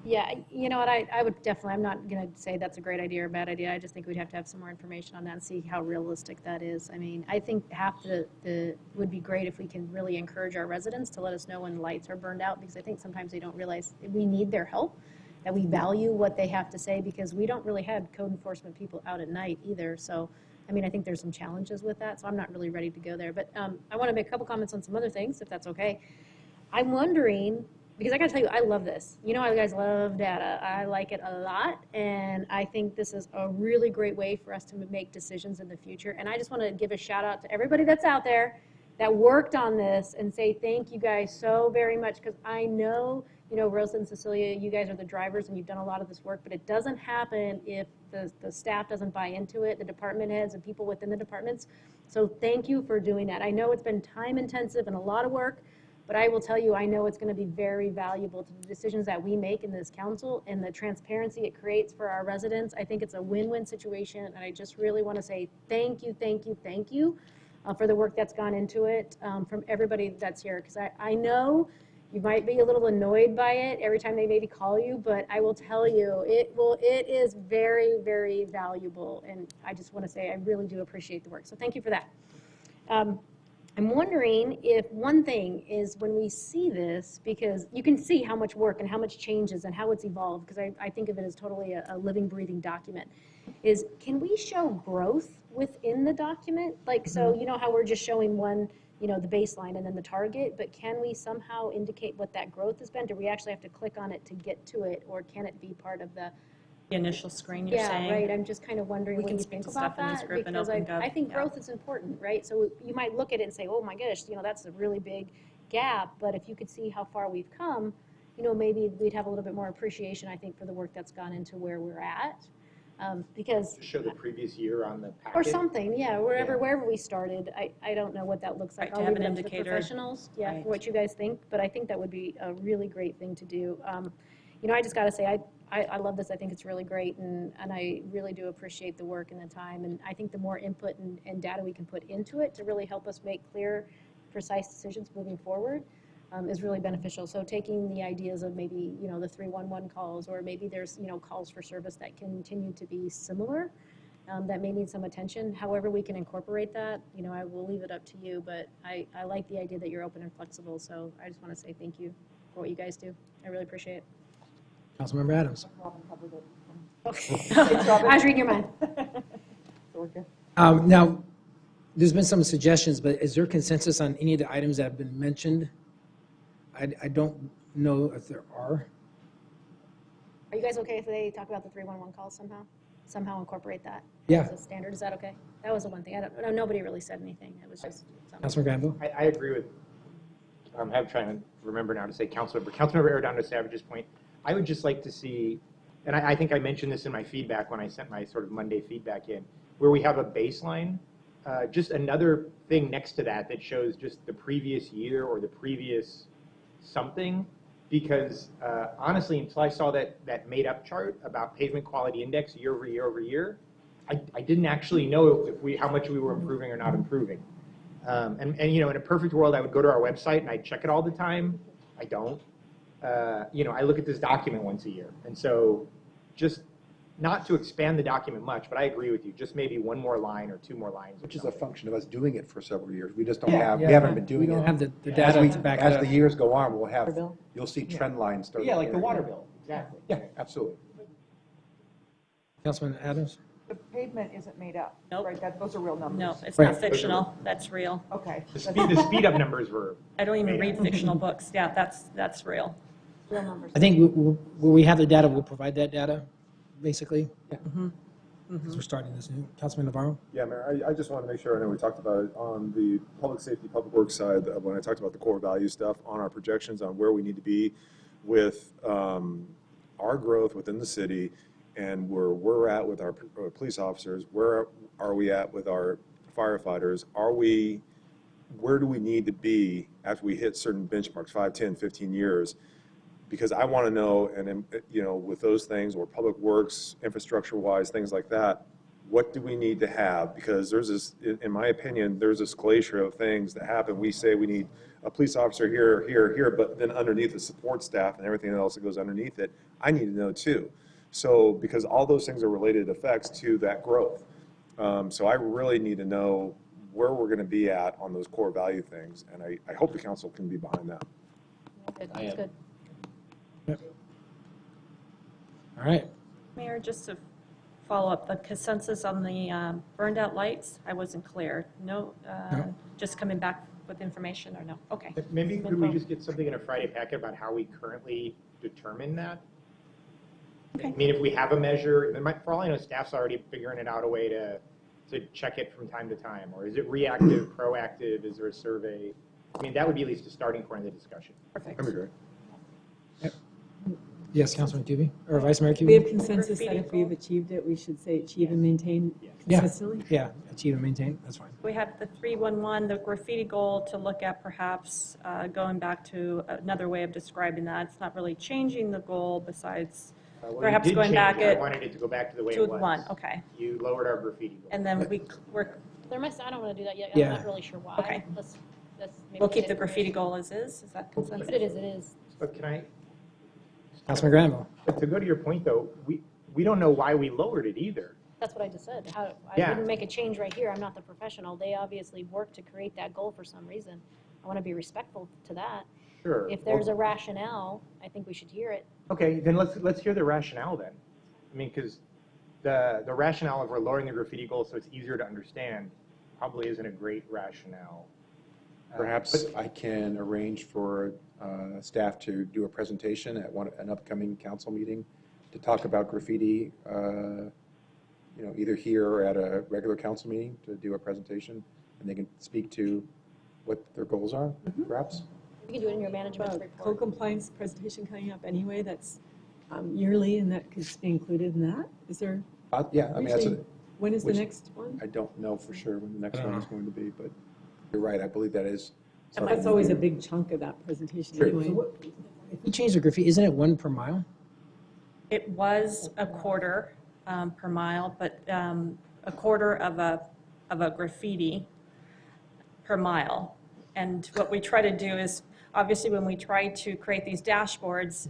Yeah, you know what, I would definitely, I'm not going to say that's a great idea or a bad idea. I just think we'd have to have some more information on that and see how realistic that is. I mean, I think half the would be great if we can really encourage our residents to let us know when lights are burned out, because I think sometimes they don't realize we need their help, that we value what they have to say, because we don't really have code enforcement people out at night either. So I mean, I think there's some challenges with that, so I'm not really ready to go there. But I want to make a couple comments on some other things, if that's okay. I'm wondering, because I got to tell you, I love this. You know, you guys love data. I like it a lot, and I think this is a really great way for us to make decisions in the future. And I just want to give a shout out to everybody that's out there that worked on this and say thank you guys so very much, because I know, you know, Rosa and Cecilia, you guys are the drivers and you've done a lot of this work, but it doesn't happen if the staff doesn't buy into it, the department heads and people within the departments. So thank you for doing that. I know it's been time intensive and a lot of work, but I will tell you, I know it's going to be very valuable to the decisions that we make in this council and the transparency it creates for our residents. I think it's a win-win situation, and I just really want to say thank you, thank you, thank you for the work that's gone into it from everybody that's here, because I know you might be a little annoyed by it every time they maybe call you, but I will tell you, it is very, very valuable, and I just want to say I really do appreciate the work. So thank you for that. I'm wondering if one thing is when we see this, because you can see how much work and how much changes and how it's evolved, because I think of it as totally a living, breathing document, is can we show growth within the document? Like, so you know how we're just showing one, you know, the baseline and then the target, but can we somehow indicate what that growth has been? Do we actually have to click on it to get to it, or can it be part of the initial screen, you're saying? Yeah, right. I'm just kind of wondering We what can you speak think to about Stephanie's that, group and because Open Gov, I think yeah. growth is important, right? So you might look at it and say, oh my gosh, you know, that's a really big gap, but if you could see how far we've come, you know, maybe we'd have a little bit more appreciation, I think, for the work that's gone into where we're at. Because Just show the previous year on the packet. or something, yeah, wherever Yeah. wherever we started. I don't know what that looks like. Right, to I'll have leave an it up to the indicator. professionals, yeah, Right. for what you guys think, but I think that would be a really great thing to do. You know, I just got to say, I love this. I think it's really great, and I really do appreciate the work and the time, and I think the more input and data we can put into it to really help us make clear, precise decisions moving forward is really beneficial. So taking the ideas of maybe, you know, the 311 calls, or maybe there's, you know, calls for service that continue to be similar, that may need some attention. However we can incorporate that, you know, I will leave it up to you, but I like the idea that you're open and flexible, so I just want to say thank you for what you guys do. I really appreciate it. Councilmember Adams. Robin covered it. Okay. I was reading your mind. So we're good. Now, there's been some suggestions, but is there consensus on any of the items that have been mentioned? I don't know if there are. Are you guys okay if they talk about the 311 calls somehow? Somehow incorporate that Yeah. as a standard? Is that okay? That was the one thing. No, nobody really said anything. It was just something. Councilmember Granville? I agree with, I'm trying to remember now to say Councilmember Arredondo Savage's point. I would just like to see, and I think I mentioned this in my feedback when I sent my sort of Monday feedback in, where we have a baseline, just another thing next to that that shows just the previous year or the previous something, because honestly, until I saw that made up chart about pavement quality index year over year over year, I didn't actually know how much we were improving or not improving. And you know, in a perfect world, I would go to our website and I'd check it all the time. I don't. You know, I look at this document once a year, and so just not to expand the document much, but I agree with you. Just maybe one more line or two more lines. Which is a function of us doing it for several years. We just don't Yeah, have, yeah, we haven't right. been We doing don't it. have the As data we- to back it As up. the years go on, we'll have, Bill? you'll see trend lines start. Yeah, like the appearing. water bill, exactly. Yeah, absolutely. Councilman Adams? The pavement isn't made up. Nope. Right, those are real numbers. No, it's Right. not fictional, that's real. Okay. The speed up numbers were. I don't even read fictional books, yeah, that's real. Real numbers. I think where we have the data, we'll provide that data, basically. Because we're starting this new. Councilman Navarro? Yeah, Mayor, I just want to make sure, I know we talked about it on the public safety, public works side, when I talked about the core value stuff, on our projections on where we need to be with our growth within the city and where we're at with our police officers, where are we at with our firefighters? Where do we need to be after we hit certain benchmarks, 5, 10, 15 years? Because I want to know, and then, you know, with those things, or public works, infrastructure-wise, things like that, what do we need to have? Because there's this, in my opinion, there's this glacier of things that happen. We say we need a police officer here, here, here, but then underneath the support staff and everything else that goes underneath it, I need to know too. So, because all those things are related effects to that growth. So I really need to know where we're going to be at on those core value things, and I hope the council can be behind that. Good, that's good. All right. Mayor, just to follow up, the consensus on the burned out lights, I wasn't clear. No, No. just coming back with information or no? Okay. Maybe Some could we info. just get something in a Friday packet about how we currently determine that? Okay. I mean, if we have a measure, for all I know, staff's already figuring it out a way to check it from time to time. Or is it reactive, proactive? Is there a survey? I mean, that would be at least a starting point of the discussion. Perfect. That'd be great. Yes, Councilman Cubey, or Vice Mayor We have Cubey? consensus that Graffiti if we've goal. achieved it, we should say achieve and maintain Yeah. consistently. Yeah, achieve and maintain, that's fine. We have the 311, the graffiti goal to look at perhaps going back to another way of describing that. It's not really changing the goal besides Well, you perhaps did going change back it. I at wanted it to go back to the way to it was. one, okay. You lowered our graffiti goal. And then we're, I don't want to do that yet. Yeah. I'm not really sure why. Okay. Let's maybe we'll get keep the graffiti information. goal as is that consensus? But it is. But can I, Councilman Granville? but to go to your point though, we don't know why we lowered it either. That's what I just said. I Yeah. wouldn't make a change right here. I'm not the professional. They obviously worked to create that goal for some reason. I want to be respectful to that. Sure. If there's a rationale, I think we should hear it. Okay, then let's hear the rationale then. I mean, because the rationale of we're lowering the graffiti goal so it's easier to understand probably isn't a great rationale. Perhaps I can arrange for staff to do a presentation at an upcoming council meeting to talk about graffiti, either here or at a regular council meeting to do a presentation, and they can speak to what their goals are, perhaps. You can do it in your management report. Co-compliance presentation coming up anyway, that's yearly, and that could be included in that? Is there, Yeah, I mean, that's usually, when is the which- next one? I don't know for sure when the next one is going to be, but you're right, I believe that is. That's always a big chunk of that presentation Sure. anyway. If we change the graffiti, isn't it 1 per mile? It was a quarter per mile, but a quarter of a graffiti per mile. And what we try to do is, obviously, when we try to create these dashboards,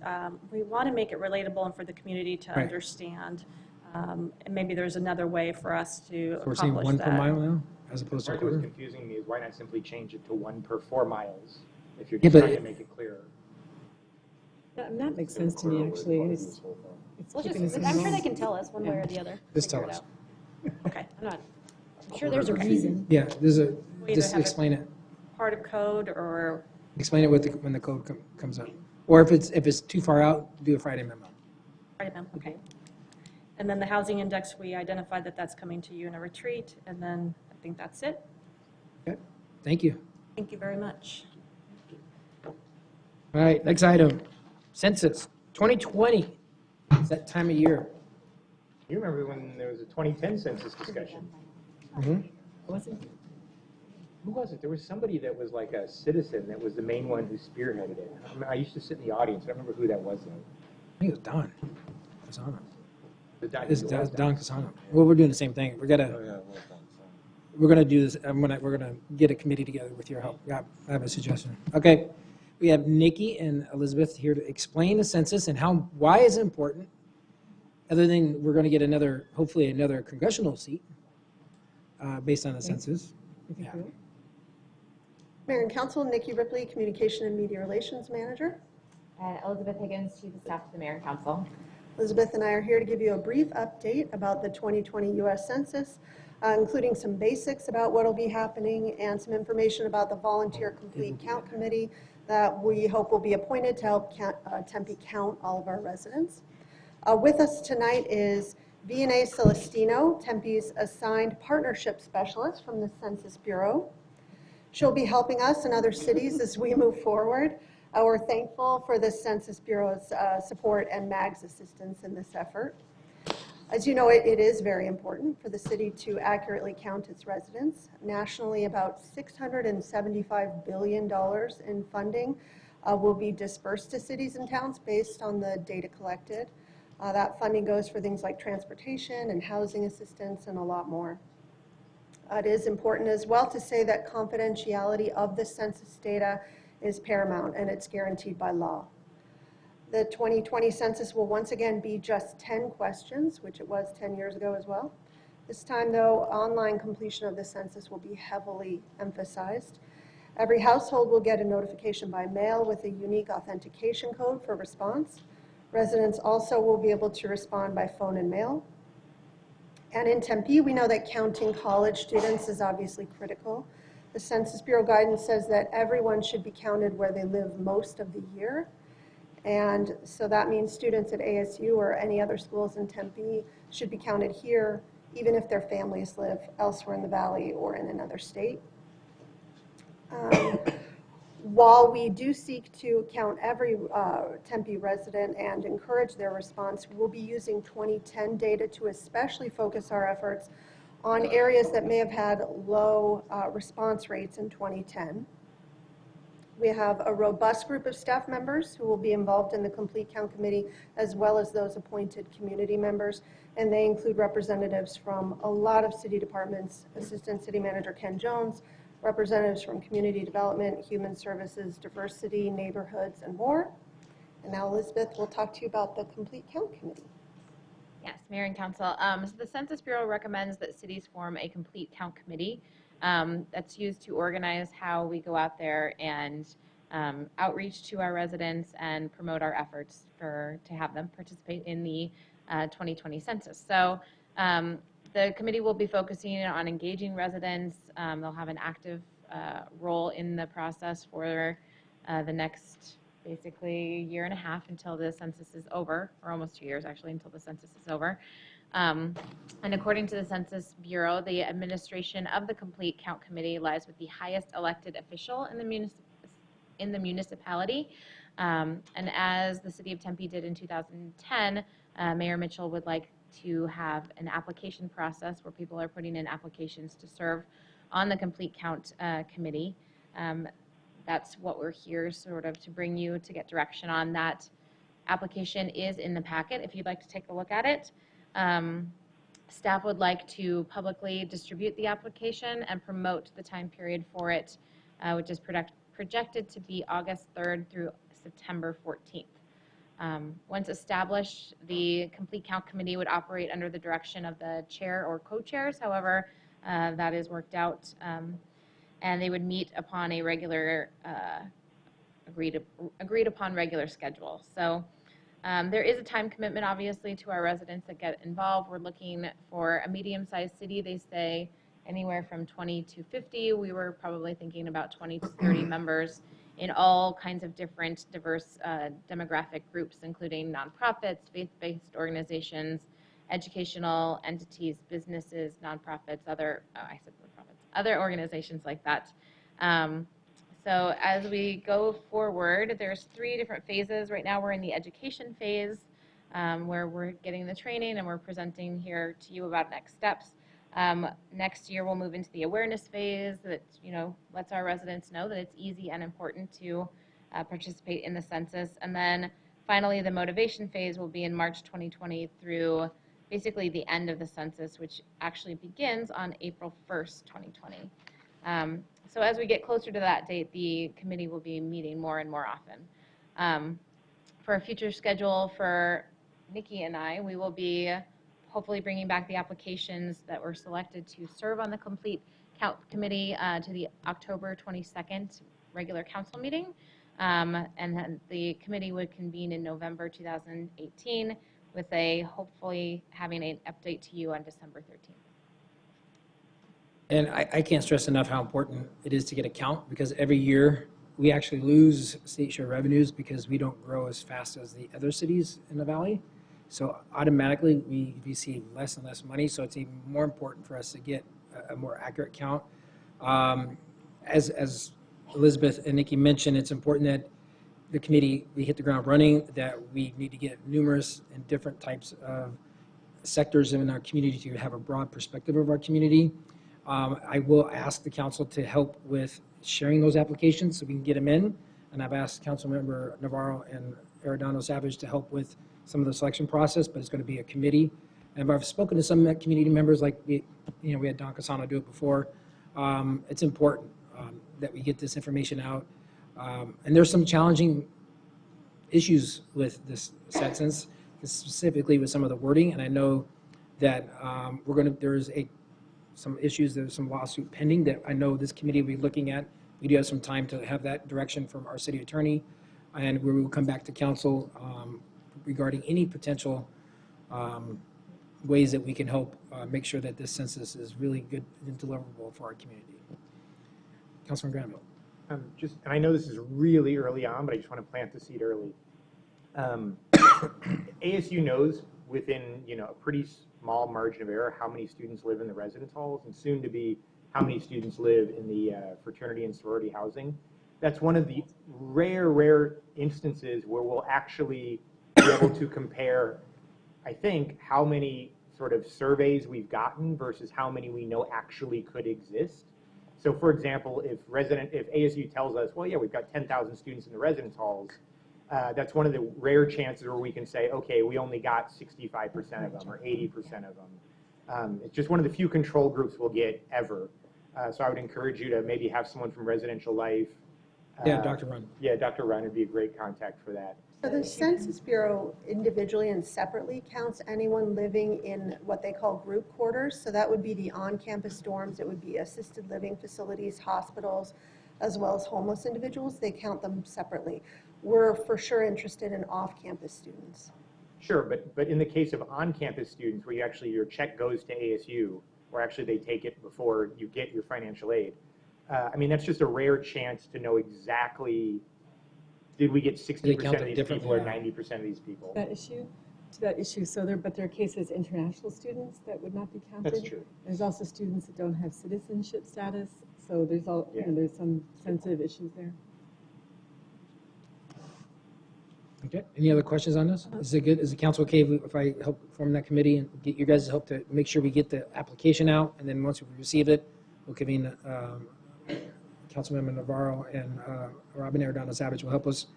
we want to make it relatable and for the community to Right. understand. And maybe there's another way for us to So we're saying accomplish 1 that. per mile now, as opposed to a Part that was quarter? confusing me is why not simply change it to 1 per 4 miles if you're Yeah, just but trying to it- make it clearer. That makes sense to me, actually. It's keeping us I'm sure they involved. can tell us one way or the other. Just Figure tell it us. out. Okay. I'm sure there's a reason. Yeah, there's a, We either just have it- explain it. Part of code or, Explain it when the code comes up. Or if it's too far out, do a Friday memo. okay. And then the housing index, we identified that that's coming to you in a retreat, and then I think that's it. Okay, thank you. Thank you very much. All right, next item, census, 2020. It's that time of year. You remember when there was a 2010 census discussion? Wasn't Who was it? There was somebody that was like a citizen that was the main one who spearheaded it. I used to sit in the audience. I don't remember who that was though. I think it was Don Casano. The guy It's who Don was Don Casano. Well, we're doing the same thing. We're gonna do this, we're gonna get a committee together with your help. Yeah, I have a suggestion. Okay, we have Nikki and Elizabeth here to explain the census and why is it important, other than we're gonna get hopefully another congressional seat based on the census. Yeah. Mayor and Council, Nikki Ripley, Communication and Media Relations Manager. And Elizabeth Higgins, Chief of Staff to the Mayor and Council. Elizabeth and I are here to give you a brief update about the 2020 U.S. Census, including some basics about what will be happening and some information about the Volunteer Complete Count Committee that we hope will be appointed to help Tempe count all of our residents. With us tonight is V&A Celestino, Tempe's assigned partnership specialist from the Census Bureau. She'll be helping us and other cities as we move forward. We're thankful for the Census Bureau's support and MAG's assistance in this effort. As you know, it is very important for the city to accurately count its residents. Nationally, about $675 billion in funding will be dispersed to cities and towns based on the data collected. That funding goes for things like transportation and housing assistance and a lot more. It is important as well to say that confidentiality of the census data is paramount and it's guaranteed by law. The 2020 census will once again be just 10 questions, which it was 10 years ago as well. This time, though, online completion of the census will be heavily emphasized. Every household will get a notification by mail with a unique authentication code for response. Residents also will be able to respond by phone and mail. And in Tempe, we know that counting college students is obviously critical. The Census Bureau guidance says that everyone should be counted where they live most of the year. And so that means students at ASU or any other schools in Tempe should be counted here, even if their families live elsewhere in the valley or in another state. While we do seek to count every Tempe resident and encourage their response, we'll be using 2010 data to especially focus our efforts on areas that may have had low response rates in 2010. We have a robust group of staff members who will be involved in the Complete Count Committee, as well as those appointed community members, and they include representatives from a lot of city departments, Assistant City Manager Ken Jones, representatives from Community Development, Human Services, Diversity, Neighborhoods, and more. And now Elizabeth will talk to you about the Complete Count Committee. Yes, Mayor and Council. So the Census Bureau recommends that cities form a complete count committee that's used to organize how we go out there and outreach to our residents and promote our efforts to have them participate in the 2020 census. So the committee will be focusing on engaging residents. They'll have an active role in the process for the next basically year and a half until the census is over, or almost 2 years actually until the census is over. And according to the Census Bureau, the administration of the Complete Count Committee lies with the highest elected official in the municipality. And as the city of Tempe did in 2010, Mayor Mitchell would like to have an application process where people are putting in applications to serve on the Complete Count Committee. That's what we're here sort of to bring you to get direction on. That application is in the packet if you'd like to take a look at it. Staff would like to publicly distribute the application and promote the time period for it, which is projected to be August 3rd through September 14th. Once established, the Complete Count Committee would operate under the direction of the chair or co-chairs. However, that is worked out, and they would meet upon a regular, agreed upon regular schedule. So there is a time commitment, obviously, to our residents that get involved. We're looking for a medium-sized city. They say anywhere from 20 to 50. We were probably thinking about 20 to 30 members in all kinds of different diverse demographic groups, including nonprofits, faith-based organizations, educational entities, businesses, nonprofits, other organizations like that. So as we go forward, there's 3 different phases. Right now we're in the education phase where we're getting the training and we're presenting here to you about next steps. Next year we'll move into the awareness phase that lets our residents know that it's easy and important to participate in the census. And then finally the motivation phase will be in March 2020 through basically the end of the census, which actually begins on April 1st, 2020. So as we get closer to that date, the committee will be meeting more and more often. For a future schedule for Nikki and I, we will be hopefully bringing back the applications that were selected to serve on the Complete Count Committee to the October 22nd regular council meeting. And then the committee would convene in November 2018 with hopefully having an update to you on December 13th. And I can't stress enough how important it is to get a count, because every year we actually lose state share revenues because we don't grow as fast as the other cities in the valley. So automatically we receive less and less money. So it's even more important for us to get a more accurate count. As Elizabeth and Nikki mentioned, it's important that the committee, we hit the ground running, that we need to get numerous and different types of sectors in our community to have a broad perspective of our community. I will ask the council to help with sharing those applications so we can get them in. And I've asked Councilmember Navarro and Arredondo Savage to help with some of the selection process, but it's going to be a committee. And I've spoken to some community members, like we had Don Casano do it before. It's important that we get this information out. And there's some challenging issues with this census, specifically with some of the wording. And I know that there's some issues, there's some lawsuit pending that I know this committee will be looking at. We do have some time to have that direction from our city attorney, and we will come back to council regarding any potential ways that we can help make sure that this census is really good and deliverable for our community. Councilman Granville. And I know this is really early on, but I just want to plant the seed early. ASU knows within a pretty small margin of error how many students live in the residence halls, and soon to be how many students live in the fraternity and sorority housing. That's one of the rare instances where we'll actually be able to compare, I think, how many sort of surveys we've gotten versus how many we know actually could exist. So for example, if ASU tells us, well, yeah, we've got 10,000 students in the residence halls, that's one of the rare chances where we can say, okay, we only got 65% of them or 80% of them. It's just one of the few control groups we'll get ever. So I would encourage you to maybe have someone from Residential Life. Yeah, Dr. Run. Yeah, Dr. Run would be a great contact for that. So the Census Bureau individually and separately counts anyone living in what they call group quarters. So that would be the on-campus dorms, it would be assisted living facilities, hospitals, as well as homeless individuals. They count them separately. We're for sure interested in off-campus students. Sure, but in the case of on-campus students where your check goes to ASU, or actually they take it before you get your financial aid, I mean, that's just a rare chance to know exactly, did we get 60% of these people or 90% of these people? To that issue, so but there are cases international students that would not be counted. That's true. There's also students that don't have citizenship status, so there's there's some sensitive issues there. Okay, any other questions on this? Is it good? Is the council okay if I help form that committee and get your guys' help to make sure we get the application out, and then once we receive it, we'll convene Councilmember Navarro and Robin Arredondo Savage will help us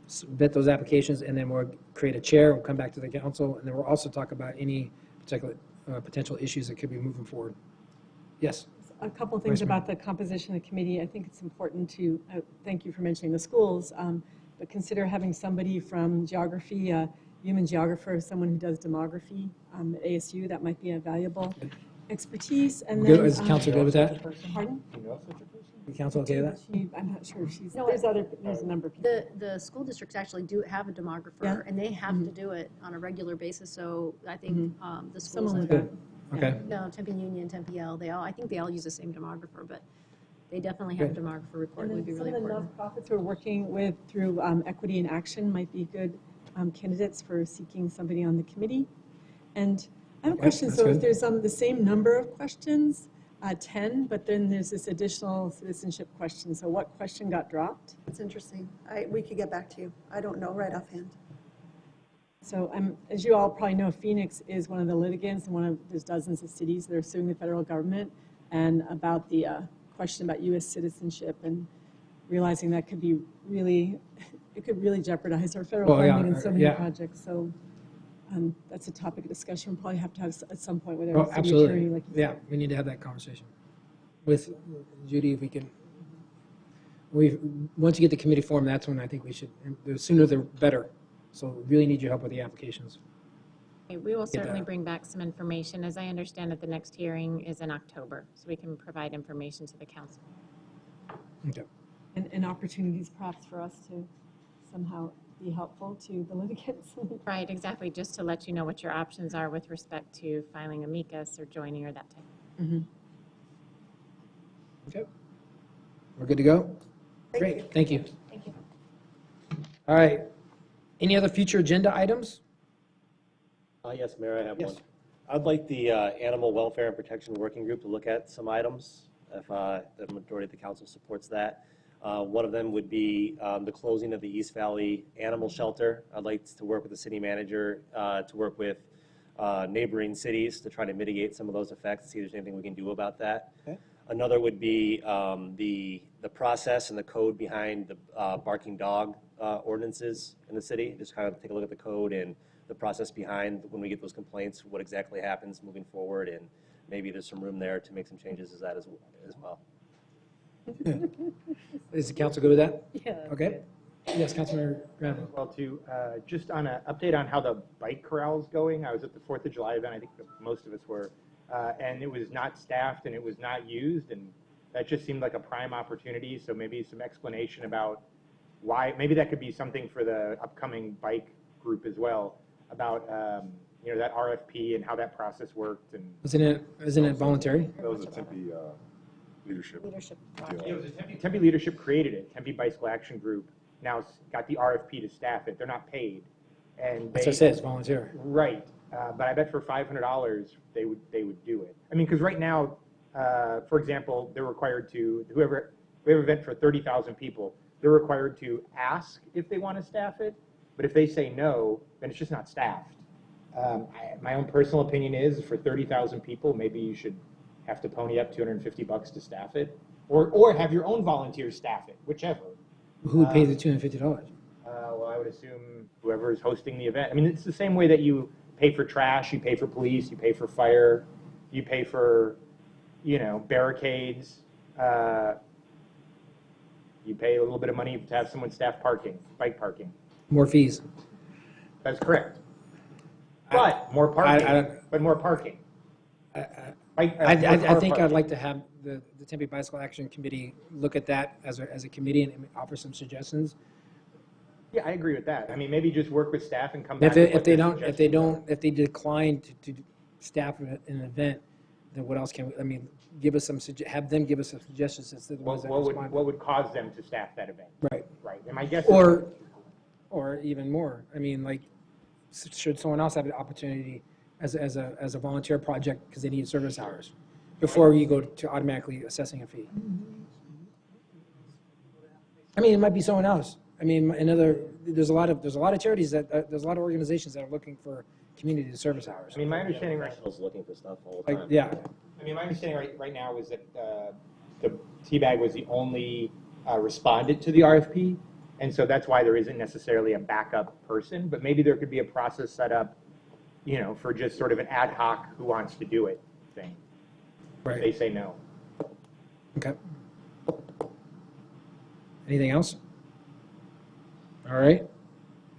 submit those applications, and then we'll create a chair, we'll come back to the council, and then we'll also talk about any particular potential issues that could be moving forward. Yes? A couple of things about the composition of the committee. I think it's important to, thank you for mentioning the schools, but consider having somebody from geography, a human geographer, someone who does demography at ASU. That might be a valuable expertise. And then, Is the council good with that? Pardon? Do you know such a person? The council okay with that? I'm not sure if she's, No, there's a number of people. The school districts actually do have a demographer, Yeah. and they have to do it on a regular basis, so I think the schools. Someone with Good. Okay. No, Tempe Union, Tempe L, I think they all use the same demographer, but they definitely have a Good. demographer report, it would be Some really of the important. nonprofits we're working with through Equity in Action might be good candidates for seeking somebody on the committee. And I have a Okay, question. that's So good. if there's the same number of questions, 10, but then there's this additional citizenship question. So what question got dropped? That's interesting. We could get back to you. I don't know right offhand. So as you all probably know, Phoenix is one of the litigants and there's dozens of cities that are suing the federal government, and about the question about U.S. citizenship, and realizing that could be really, it could really jeopardize our federal funding in so many projects. So that's a topic of discussion we'll probably have to have at some point with our city Absolutely. attorney. Like you Yeah, said. we need to have that conversation with Judy if we can. Once you get the committee formed, that's when I think we should, the sooner the better. So we really need your help with the applications. Okay, we will certainly that. bring back some information. As I understand it, the next hearing is in October, so we can provide information to the council. Okay. And opportunities perhaps for us to somehow be helpful to the litigants. Right, exactly, just to let you know what your options are with respect to filing amicus or joining or that type. Okay. We're good to go? Great, thank you. Thank you. All right. Any other future agenda items? Yes, Mayor, I have Yes. one. I'd like the Animal Welfare and Protection Working Group to look at some items, if the majority of the council supports that. One of them would be the closing of the East Valley Animal Shelter. I'd like to work with the city manager to work with neighboring cities to try to mitigate some of those effects, see if there's anything we can do about that. Okay. Another would be the process and the code behind the barking dog ordinances in the city. Just kind of take a look at the code and the process behind when we get those complaints, what exactly happens moving forward, and maybe there's some room there to make some changes as well. Is the council good with that? Yeah. Okay. Yes, Councilman Granville. Well, just on an update on how the bike corral's going, I was at the 4th of July event, I think most of us were, and it was not staffed and it was not used, and that just seemed like a prime opportunity, so maybe some explanation about why, maybe that could be something for the upcoming bike group as well, about you know, that RFP and how that process worked. And Isn't it voluntary? That was a Tempe leadership Leadership deal. it was Tempe leadership created it. Tempe Bicycle Action Group now got the RFP to staff it. They're not paid, and That's what I said, it's voluntary. Right, but I bet for $500 they would do it. I mean, because right now, for example, they're required to we have an event for 30,000 people. They're required to ask if they want to staff it, but if they say no, then it's just not staffed. My own personal opinion is for 30,000 people, maybe you should have to pony up $250 to staff it, or have your own volunteers staff it, whichever. Who would pay the $250? Well, I would assume whoever is hosting the event. I mean, it's the same way that you pay for trash, you pay for police, you pay for fire, you pay for, you know, barricades. You pay a little bit of money to have someone staff parking, bike parking. More fees. That's correct. But more parking. I think I'd like to have the Tempe Bicycle Action Committee look at that as a committee and offer some suggestions. Yeah, I agree with that. I mean, maybe just work with staff and come back. If they decline to staff an event, then what else can we, I mean, give us have them give us some suggestions instead of the ones that respond. What would cause them to staff that event? Right. Right. And my guess or even more. I mean, like, should someone else have the opportunity as a volunteer project because they need service hours before you go to automatically assessing a fee? I mean, it might be someone else. I mean, there's a lot of charities there's a lot of organizations that are looking for community service hours. I mean, my understanding Professionals looking for stuff all the time. Yeah. I mean, my understanding right now is that the Teabag was the only respondent to the RFP, and so that's why there isn't necessarily a backup person, but maybe there could be a process set up, you know, for just sort of an ad hoc who wants to do it thing. Right. If they say no. Okay. Anything else? All right.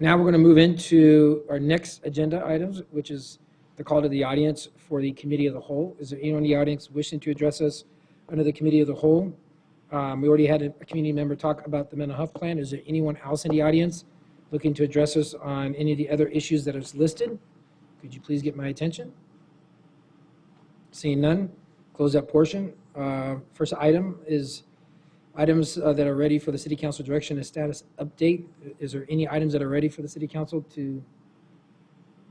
Now we're going to move into our next agenda items, which is the call to the audience for the Committee of the Whole. Is there anyone in the audience wishing to address us under the Committee of the Whole? We already had a community member talk about the mental health plan. Is there anyone else in the audience looking to address us on any of the other issues that are listed? Could you please get my attention? Seeing none, close that portion. First item is items that are ready for the City Council direction and status update. Is there any items that are ready for the City Council to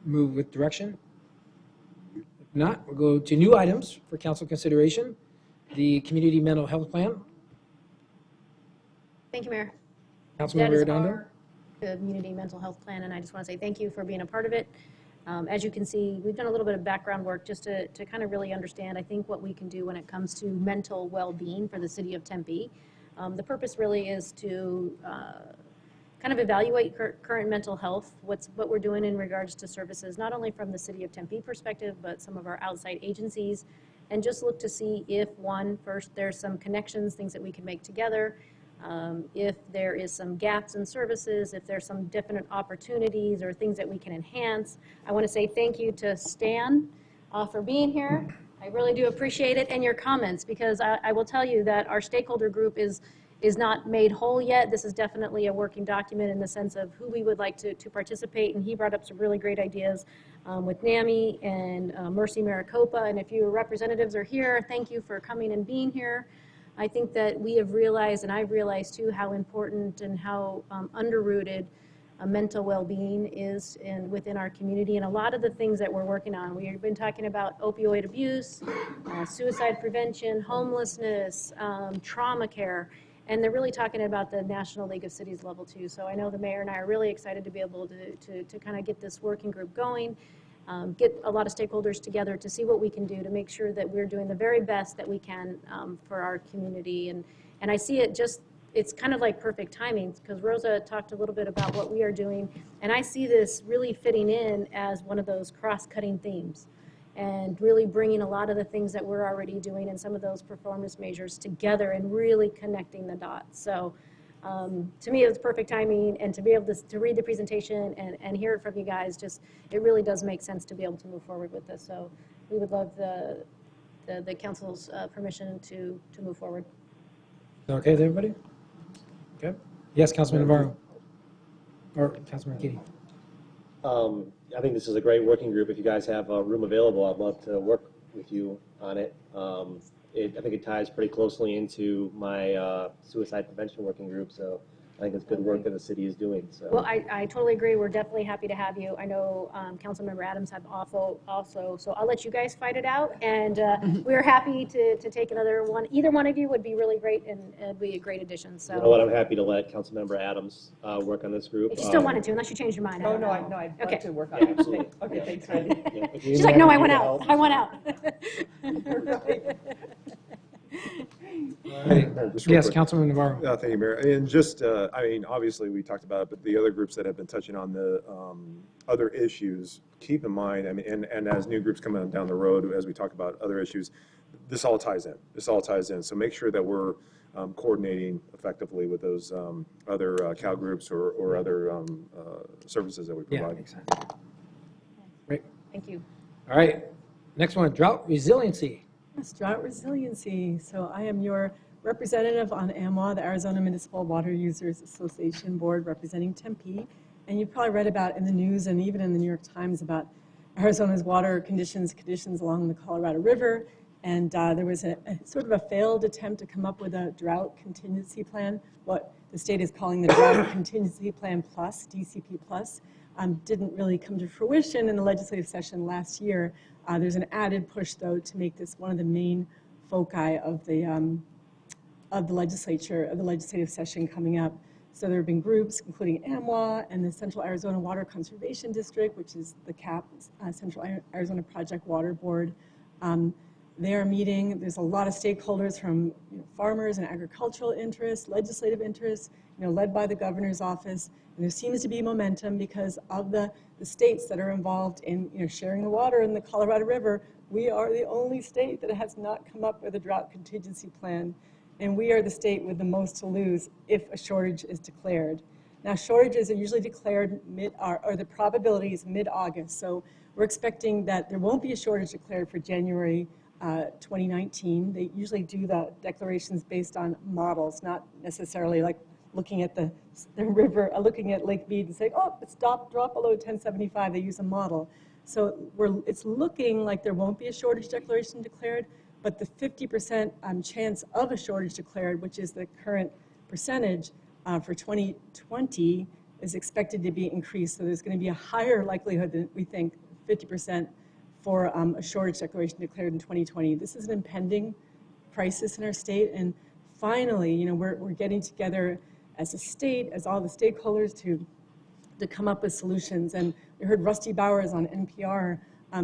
move with direction? If not, we'll go to new items for council consideration. The Community Mental Health Plan. Thank you, Mayor. Councilmember That is Arredondo. our Community Mental Health Plan, and I just want to say thank you for being a part of it. As you can see, we've done a little bit of background work just to kind of really understand, I think, what we can do when it comes to mental well-being for the city of Tempe. The purpose really is to kind of evaluate current mental health, what we're doing in regards to services, not only from the city of Tempe perspective, but some of our outside agencies, and just look to see if, first, there's some connections, things that we can make together, if there is some gaps in services, if there's some definite opportunities or things that we can enhance. I want to say thank you to Stan for being here. I really do appreciate it, and your comments, because I will tell you that our stakeholder group is not made whole yet. This is definitely a working document in the sense of who we would like to participate, and he brought up some really great ideas with NAMI and Mercy Maricopa, and if your representatives are here, thank you for coming and being here. I think that we have realized, and I've realized too, how important and how underrooted mental well-being is within our community, and a lot of the things that we're working on. We've been talking about opioid abuse, suicide prevention, homelessness, trauma care, and they're really talking about the National League of Cities level 2. So I know the mayor and I are really excited to be able to kind of get this working group going, get a lot of stakeholders together to see what we can do to make sure that we're doing the very best that we can for our community. And I see it just, it's kind of like perfect timing, because Rosa talked a little bit about what we are doing, and I see this really fitting in as one of those cross-cutting themes, and really bringing a lot of the things that we're already doing and some of those performance measures together and really connecting the dots. So to me, it was perfect timing, and to be able to read the presentation and hear it from you guys, just, it really does make sense to be able to move forward with this. So we would love the council's permission to move forward. Okay with everybody? Okay. Yes, Councilman Navarro. Or Councilman Kitty. I think this is a great working group. If you guys have room available, I'd love to work with you on it. I think it ties pretty closely into my suicide prevention working group, so I think it's good work that the city is doing. So. Well, I totally agree. We're definitely happy to have you. I know Councilmember Adams have also, so I'll let you guys fight it out. And we're happy to take another one. Either one of you would be really great, and it'd be a great addition. So. You know what? I'm happy to let Councilmember Adams work on this group. If you still wanted to, unless you changed your mind. Oh, no, I'd Okay. love to work on it. Okay, thanks, Randy. Yeah, She's like, no, I want out. I want out. Just real Yes, quick. Councilman Navarro. Thank you, Mayor. And just, I mean, obviously, we talked about it, but the other groups that have been touching on the other issues, keep in mind, I mean, and as new groups come down the road, as we talk about other issues, this all ties in. This all ties in. So make sure that we're coordinating effectively with those other CAL groups or other services that we Yeah, provide. makes sense. Great. Thank you. All right. Next one, drought resiliency. Yes, drought resiliency. So I am your representative on AMWA, the Arizona Municipal Water Users Association Board, representing Tempe. And you've probably read about in the news and even in the New York Times about Arizona's water conditions along the Colorado River. And there was a sort of a failed attempt to come up with a drought contingency plan, what the state is calling the Drought Contingency Plan Plus, DCP Plus. Didn't really come to fruition in the legislative session last year. There's an added push, though, to make this one of the main foci of the legislature, of the legislative session coming up. So there have been groups, including AMWA and the Central Arizona Water Conservation District, which is the CAP, Central Arizona Project Water Board. They are meeting. There's a lot of stakeholders from farmers and agricultural interests, legislative interests, led by the governor's office. And there seems to be momentum because of the states that are involved in sharing the water in the Colorado River. We are the only state that has not come up with a drought contingency plan. And we are the state with the most to lose if a shortage is declared. Now, shortages are usually declared or the probability is mid-August. So we're expecting that there won't be a shortage declared for January 2019. They usually do the declarations based on models, not necessarily like looking at the river, looking at Lake Mead and saying, oh, it's drop below 1075. They use a model. So it's looking like there won't be a shortage declaration declared, but the 50% chance of a shortage declared, which is the current percentage for 2020, is expected to be increased. So there's going to be a higher likelihood than we think, 50%, for a shortage declaration declared in 2020. This is an impending crisis in our state, and finally, we're getting together as a state, as all the stakeholders to come up with solutions. And we heard Rusty Bowers on NPR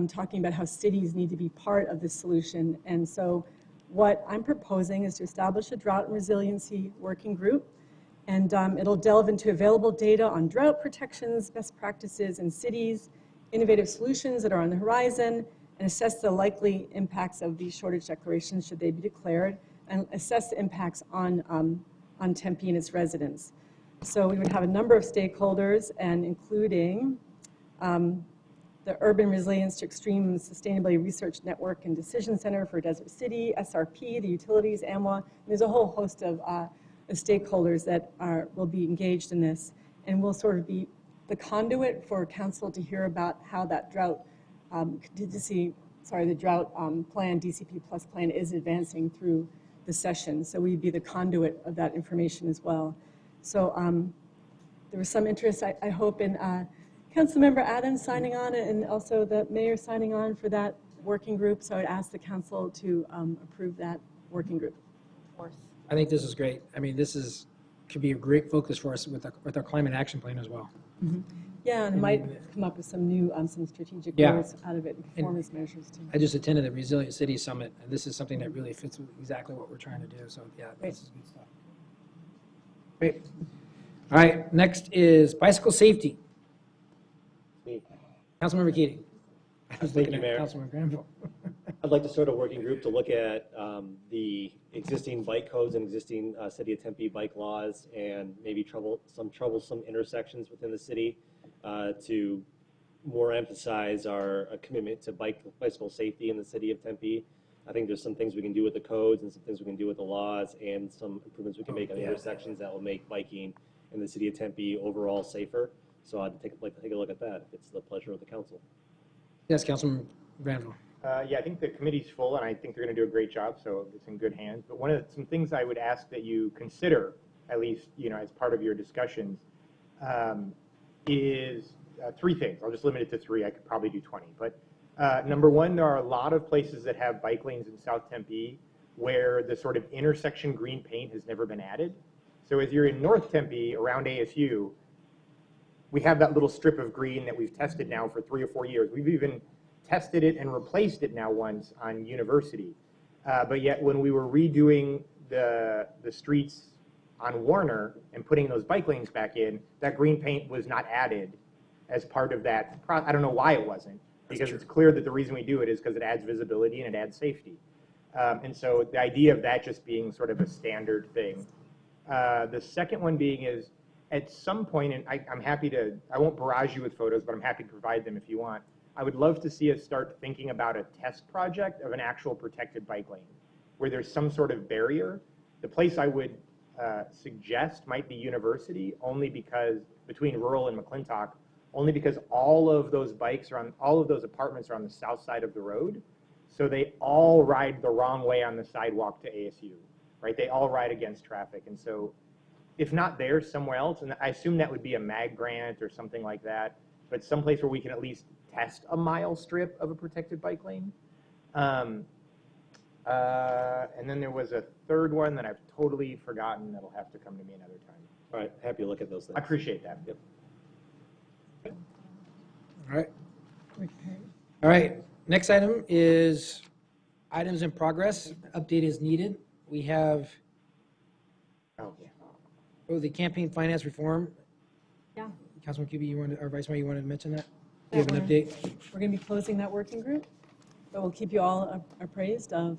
talking about how cities need to be part of this solution. And so what I'm proposing is to establish a drought and resiliency working group, and it'll delve into available data on drought protections, best practices in cities, innovative solutions that are on the horizon, and assess the likely impacts of these shortage declarations should they be declared, and assess the impacts on Tempe and its residents. So we would have a number of stakeholders, and including the Urban Resilience to Extreme Sustainability Research Network and Decision Center for Desert City, SRP, the utilities, AMWA. There's a whole host of stakeholders that will be engaged in this, and will sort of be the conduit for council to hear about how that drought the drought plan, DCP Plus plan, is advancing through the session. So we'd be the conduit of that information as well. So there was some interest, I hope, in Councilmember Adams signing on, and also the mayor signing on for that working group. So I'd ask the council to approve that working group. Of course. I think this is great. I mean, could be a great focus for us with our climate action plan as well. Mm-hmm. Yeah, and it might come up with some new, some strategic Yeah. goals out of it, and performance measures too. I just attended the Resilient City Summit, and this is something that really fits with exactly what we're trying to do. So yeah, this is good stuff. Great. All right, next is bicycle safety. Me. Councilmember Keating. I was Thank looking you, at Mayor. Councilmember Granville. I'd like to start a working group to look at the existing bike codes and existing City of Tempe bike laws, and maybe some troublesome intersections within the city to more emphasize our commitment to bicycle safety in the City of Tempe. I think there's some things we can do with the codes and some things we can do with the laws, and some improvements we can make on the intersections that will make biking in the City of Tempe overall safer. So I'd like to take a look at that if it's the pleasure of the council. Yes, Councilman Granville. Yeah, I think the committee's full, and I think they're going to do a great job, so it's in good hands. But some things I would ask that you consider, at least, as part of your discussions, is three things. I'll just limit it to three. I could probably do 20. But number one, there are a lot of places that have bike lanes in South Tempe where the sort of intersection green paint has never been added. So as you're in North Tempe around ASU, we have that little strip of green that we've tested now for 3 or 4 years. We've even tested it and replaced it now once on University. But yet when we were redoing the streets on Warner and putting those bike lanes back in, that green paint was not added as part of that. I don't know why it wasn't, because it's clear that the reason we do it is because it adds visibility and it adds safety. And so the idea of that just being sort of a standard thing. The second one being is, at some point, and I'm happy to, I won't barrage you with photos, but I'm happy to provide them if you want. I would love to see us start thinking about a test project of an actual protected bike lane, where there's some sort of barrier. The place I would suggest might be University, only because, between Rural and McClintock, only because all of those apartments are on the south side of the road. So they all ride the wrong way on the sidewalk to ASU, right? They all ride against traffic. And so if not there, somewhere else, and I assume that would be a MAG grant or something like that, but someplace where we can at least test a mile strip of a protected bike lane. And then there was a third one that I've totally forgotten that'll have to come to me another time. All right, happy to look at those things. I appreciate that. Yep. All right. All right. Next item is items in progress. Update is needed. We have the campaign finance reform. Yeah. Councilman Kuby, or Vice Mayor, you wanted to mention that? Do you have an We're- update? We're going to be closing that working group, but we'll keep you all appraised of,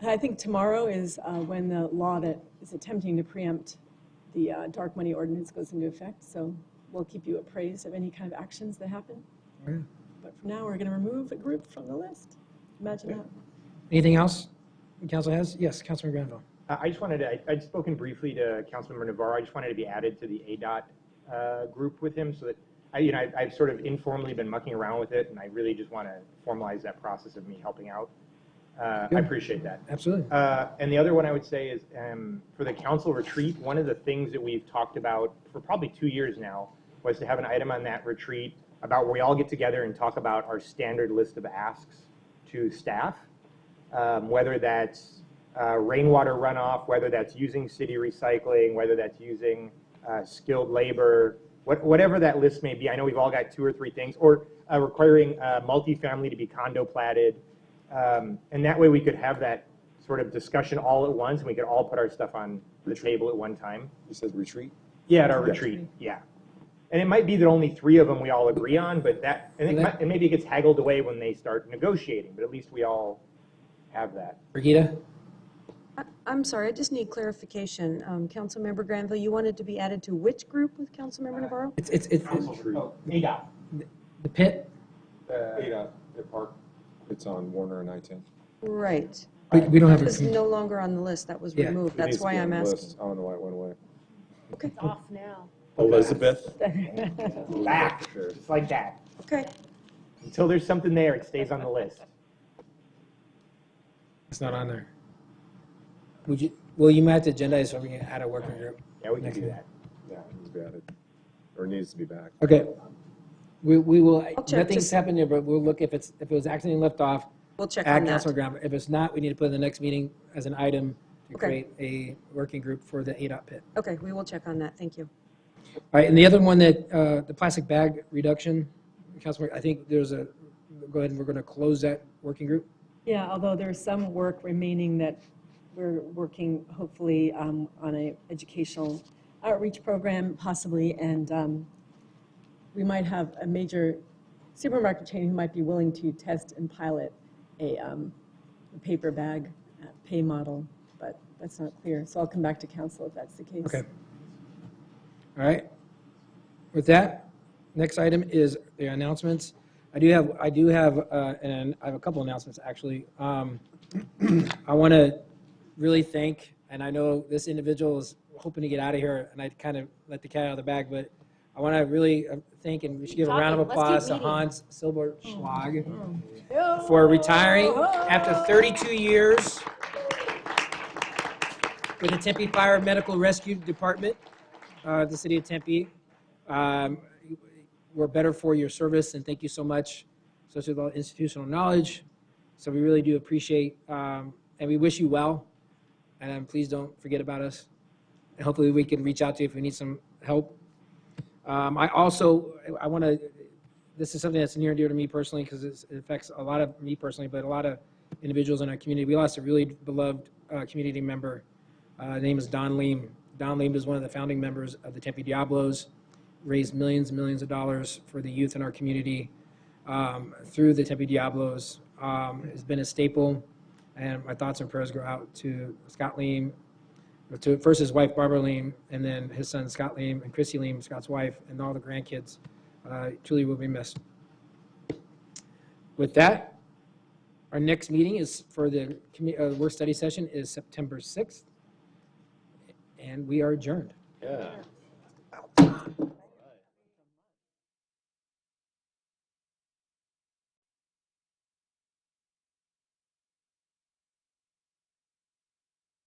I think tomorrow is when the law that is attempting to preempt the dark money ordinance goes into effect, so we'll keep you appraised of any kind of actions that happen. Okay. But for now, we're going to remove a group from the list. Imagine that. Anything else the council has? Yes, Councilman Granville. I just wanted to, I'd spoken briefly to Councilmember Navarro. I just wanted to be added to the ADOT group with him so that, I've sort of informally been mucking around with it, and I really just want to formalize that process of me helping out. I appreciate that. Absolutely. And the other one I would say is for the council retreat, one of the things that we've talked about for probably 2 years now was to have an item on that retreat about where we all get together and talk about our standard list of asks to staff, whether that's rainwater runoff, whether that's using city recycling, whether that's using skilled labor, whatever that list may be. I know we've all got 2 or 3 things, or requiring multifamily to be condo platted. And that way we could have that sort of discussion all at once, and we could all put our stuff on the table at one time. You said retreat? Yeah, at our retreat, yeah. And it might be that only 3 of them we all agree on, but and maybe it gets haggled away when they start negotiating, but at least we all have that. Brigida? I'm sorry, I just need clarification. Councilmember Granville, you wanted to be added to which group with Councilmember Navarro? It's ADOT. the pit. ADOT, the park. It's on Warner and I-10. Right. We don't have It's a. no longer on the list. That was Yeah. removed. It That's needs to why be on I'm the asking. list. I don't know why it went away. Okay. It's off now. Elizabeth? Back, just like that. Okay. Until there's something there, it stays on the list. It's not on there. Well, you might have to agendize so we can add a working group. Yeah, we can Next do week. that. Yeah, it needs to be added. Or needs to be back. Okay. We will, check, nothing's just- happened there, but we'll look if it was accidentally left off. We'll check Add on that. Councilman Granville. If it's not, we need to put it in the next meeting as an item to Okay. create a working group for the ADOT pit. Okay, we will check on that. Thank you. All right, and the other one that, the plastic bag reduction, Councilman, I think go ahead and we're going to close that working group. Yeah, although there's some work remaining that we're working hopefully on a educational outreach program possibly, and we might have a major supermarket chain who might be willing to test and pilot a paper bag pay model, but that's not clear. So I'll come back to council if that's the case. Okay. All right. With that, next item is the announcements. I do have, and I have a couple announcements actually. I want to really thank, and I know this individual is hoping to get out of here, and I kind of let the cat out of the bag, but I want to really thank, and we should give a round of Talking. Let's applause keep to meeting. Hans Silberschlag for retiring after 32 years with the Tempe Fire Medical Rescue Department of the city of Tempe. We're better for your service, and thank you so much, especially with all the institutional knowledge. So we really do appreciate, and we wish you well. And please don't forget about us. And hopefully we can reach out to you if we need some help. I want to, this is something that's near and dear to me personally because it affects a lot of me personally, but a lot of individuals in our community. We lost a really beloved community member. His name is Don Leem. Don Leem is one of the founding members of the Tempe Diablos, raised millions and millions of dollars for the youth in our community through the Tempe Diablos. Has been a staple, and my thoughts and prayers go out to Scott Leem, to first his wife Barbara Leem, and then his son Scott Leem and Chrissy Leem, Scott's wife, and all the grandkids. Truly will be missed. With that, our next meeting is for the work study session is September 6th, and we are adjourned. Yeah.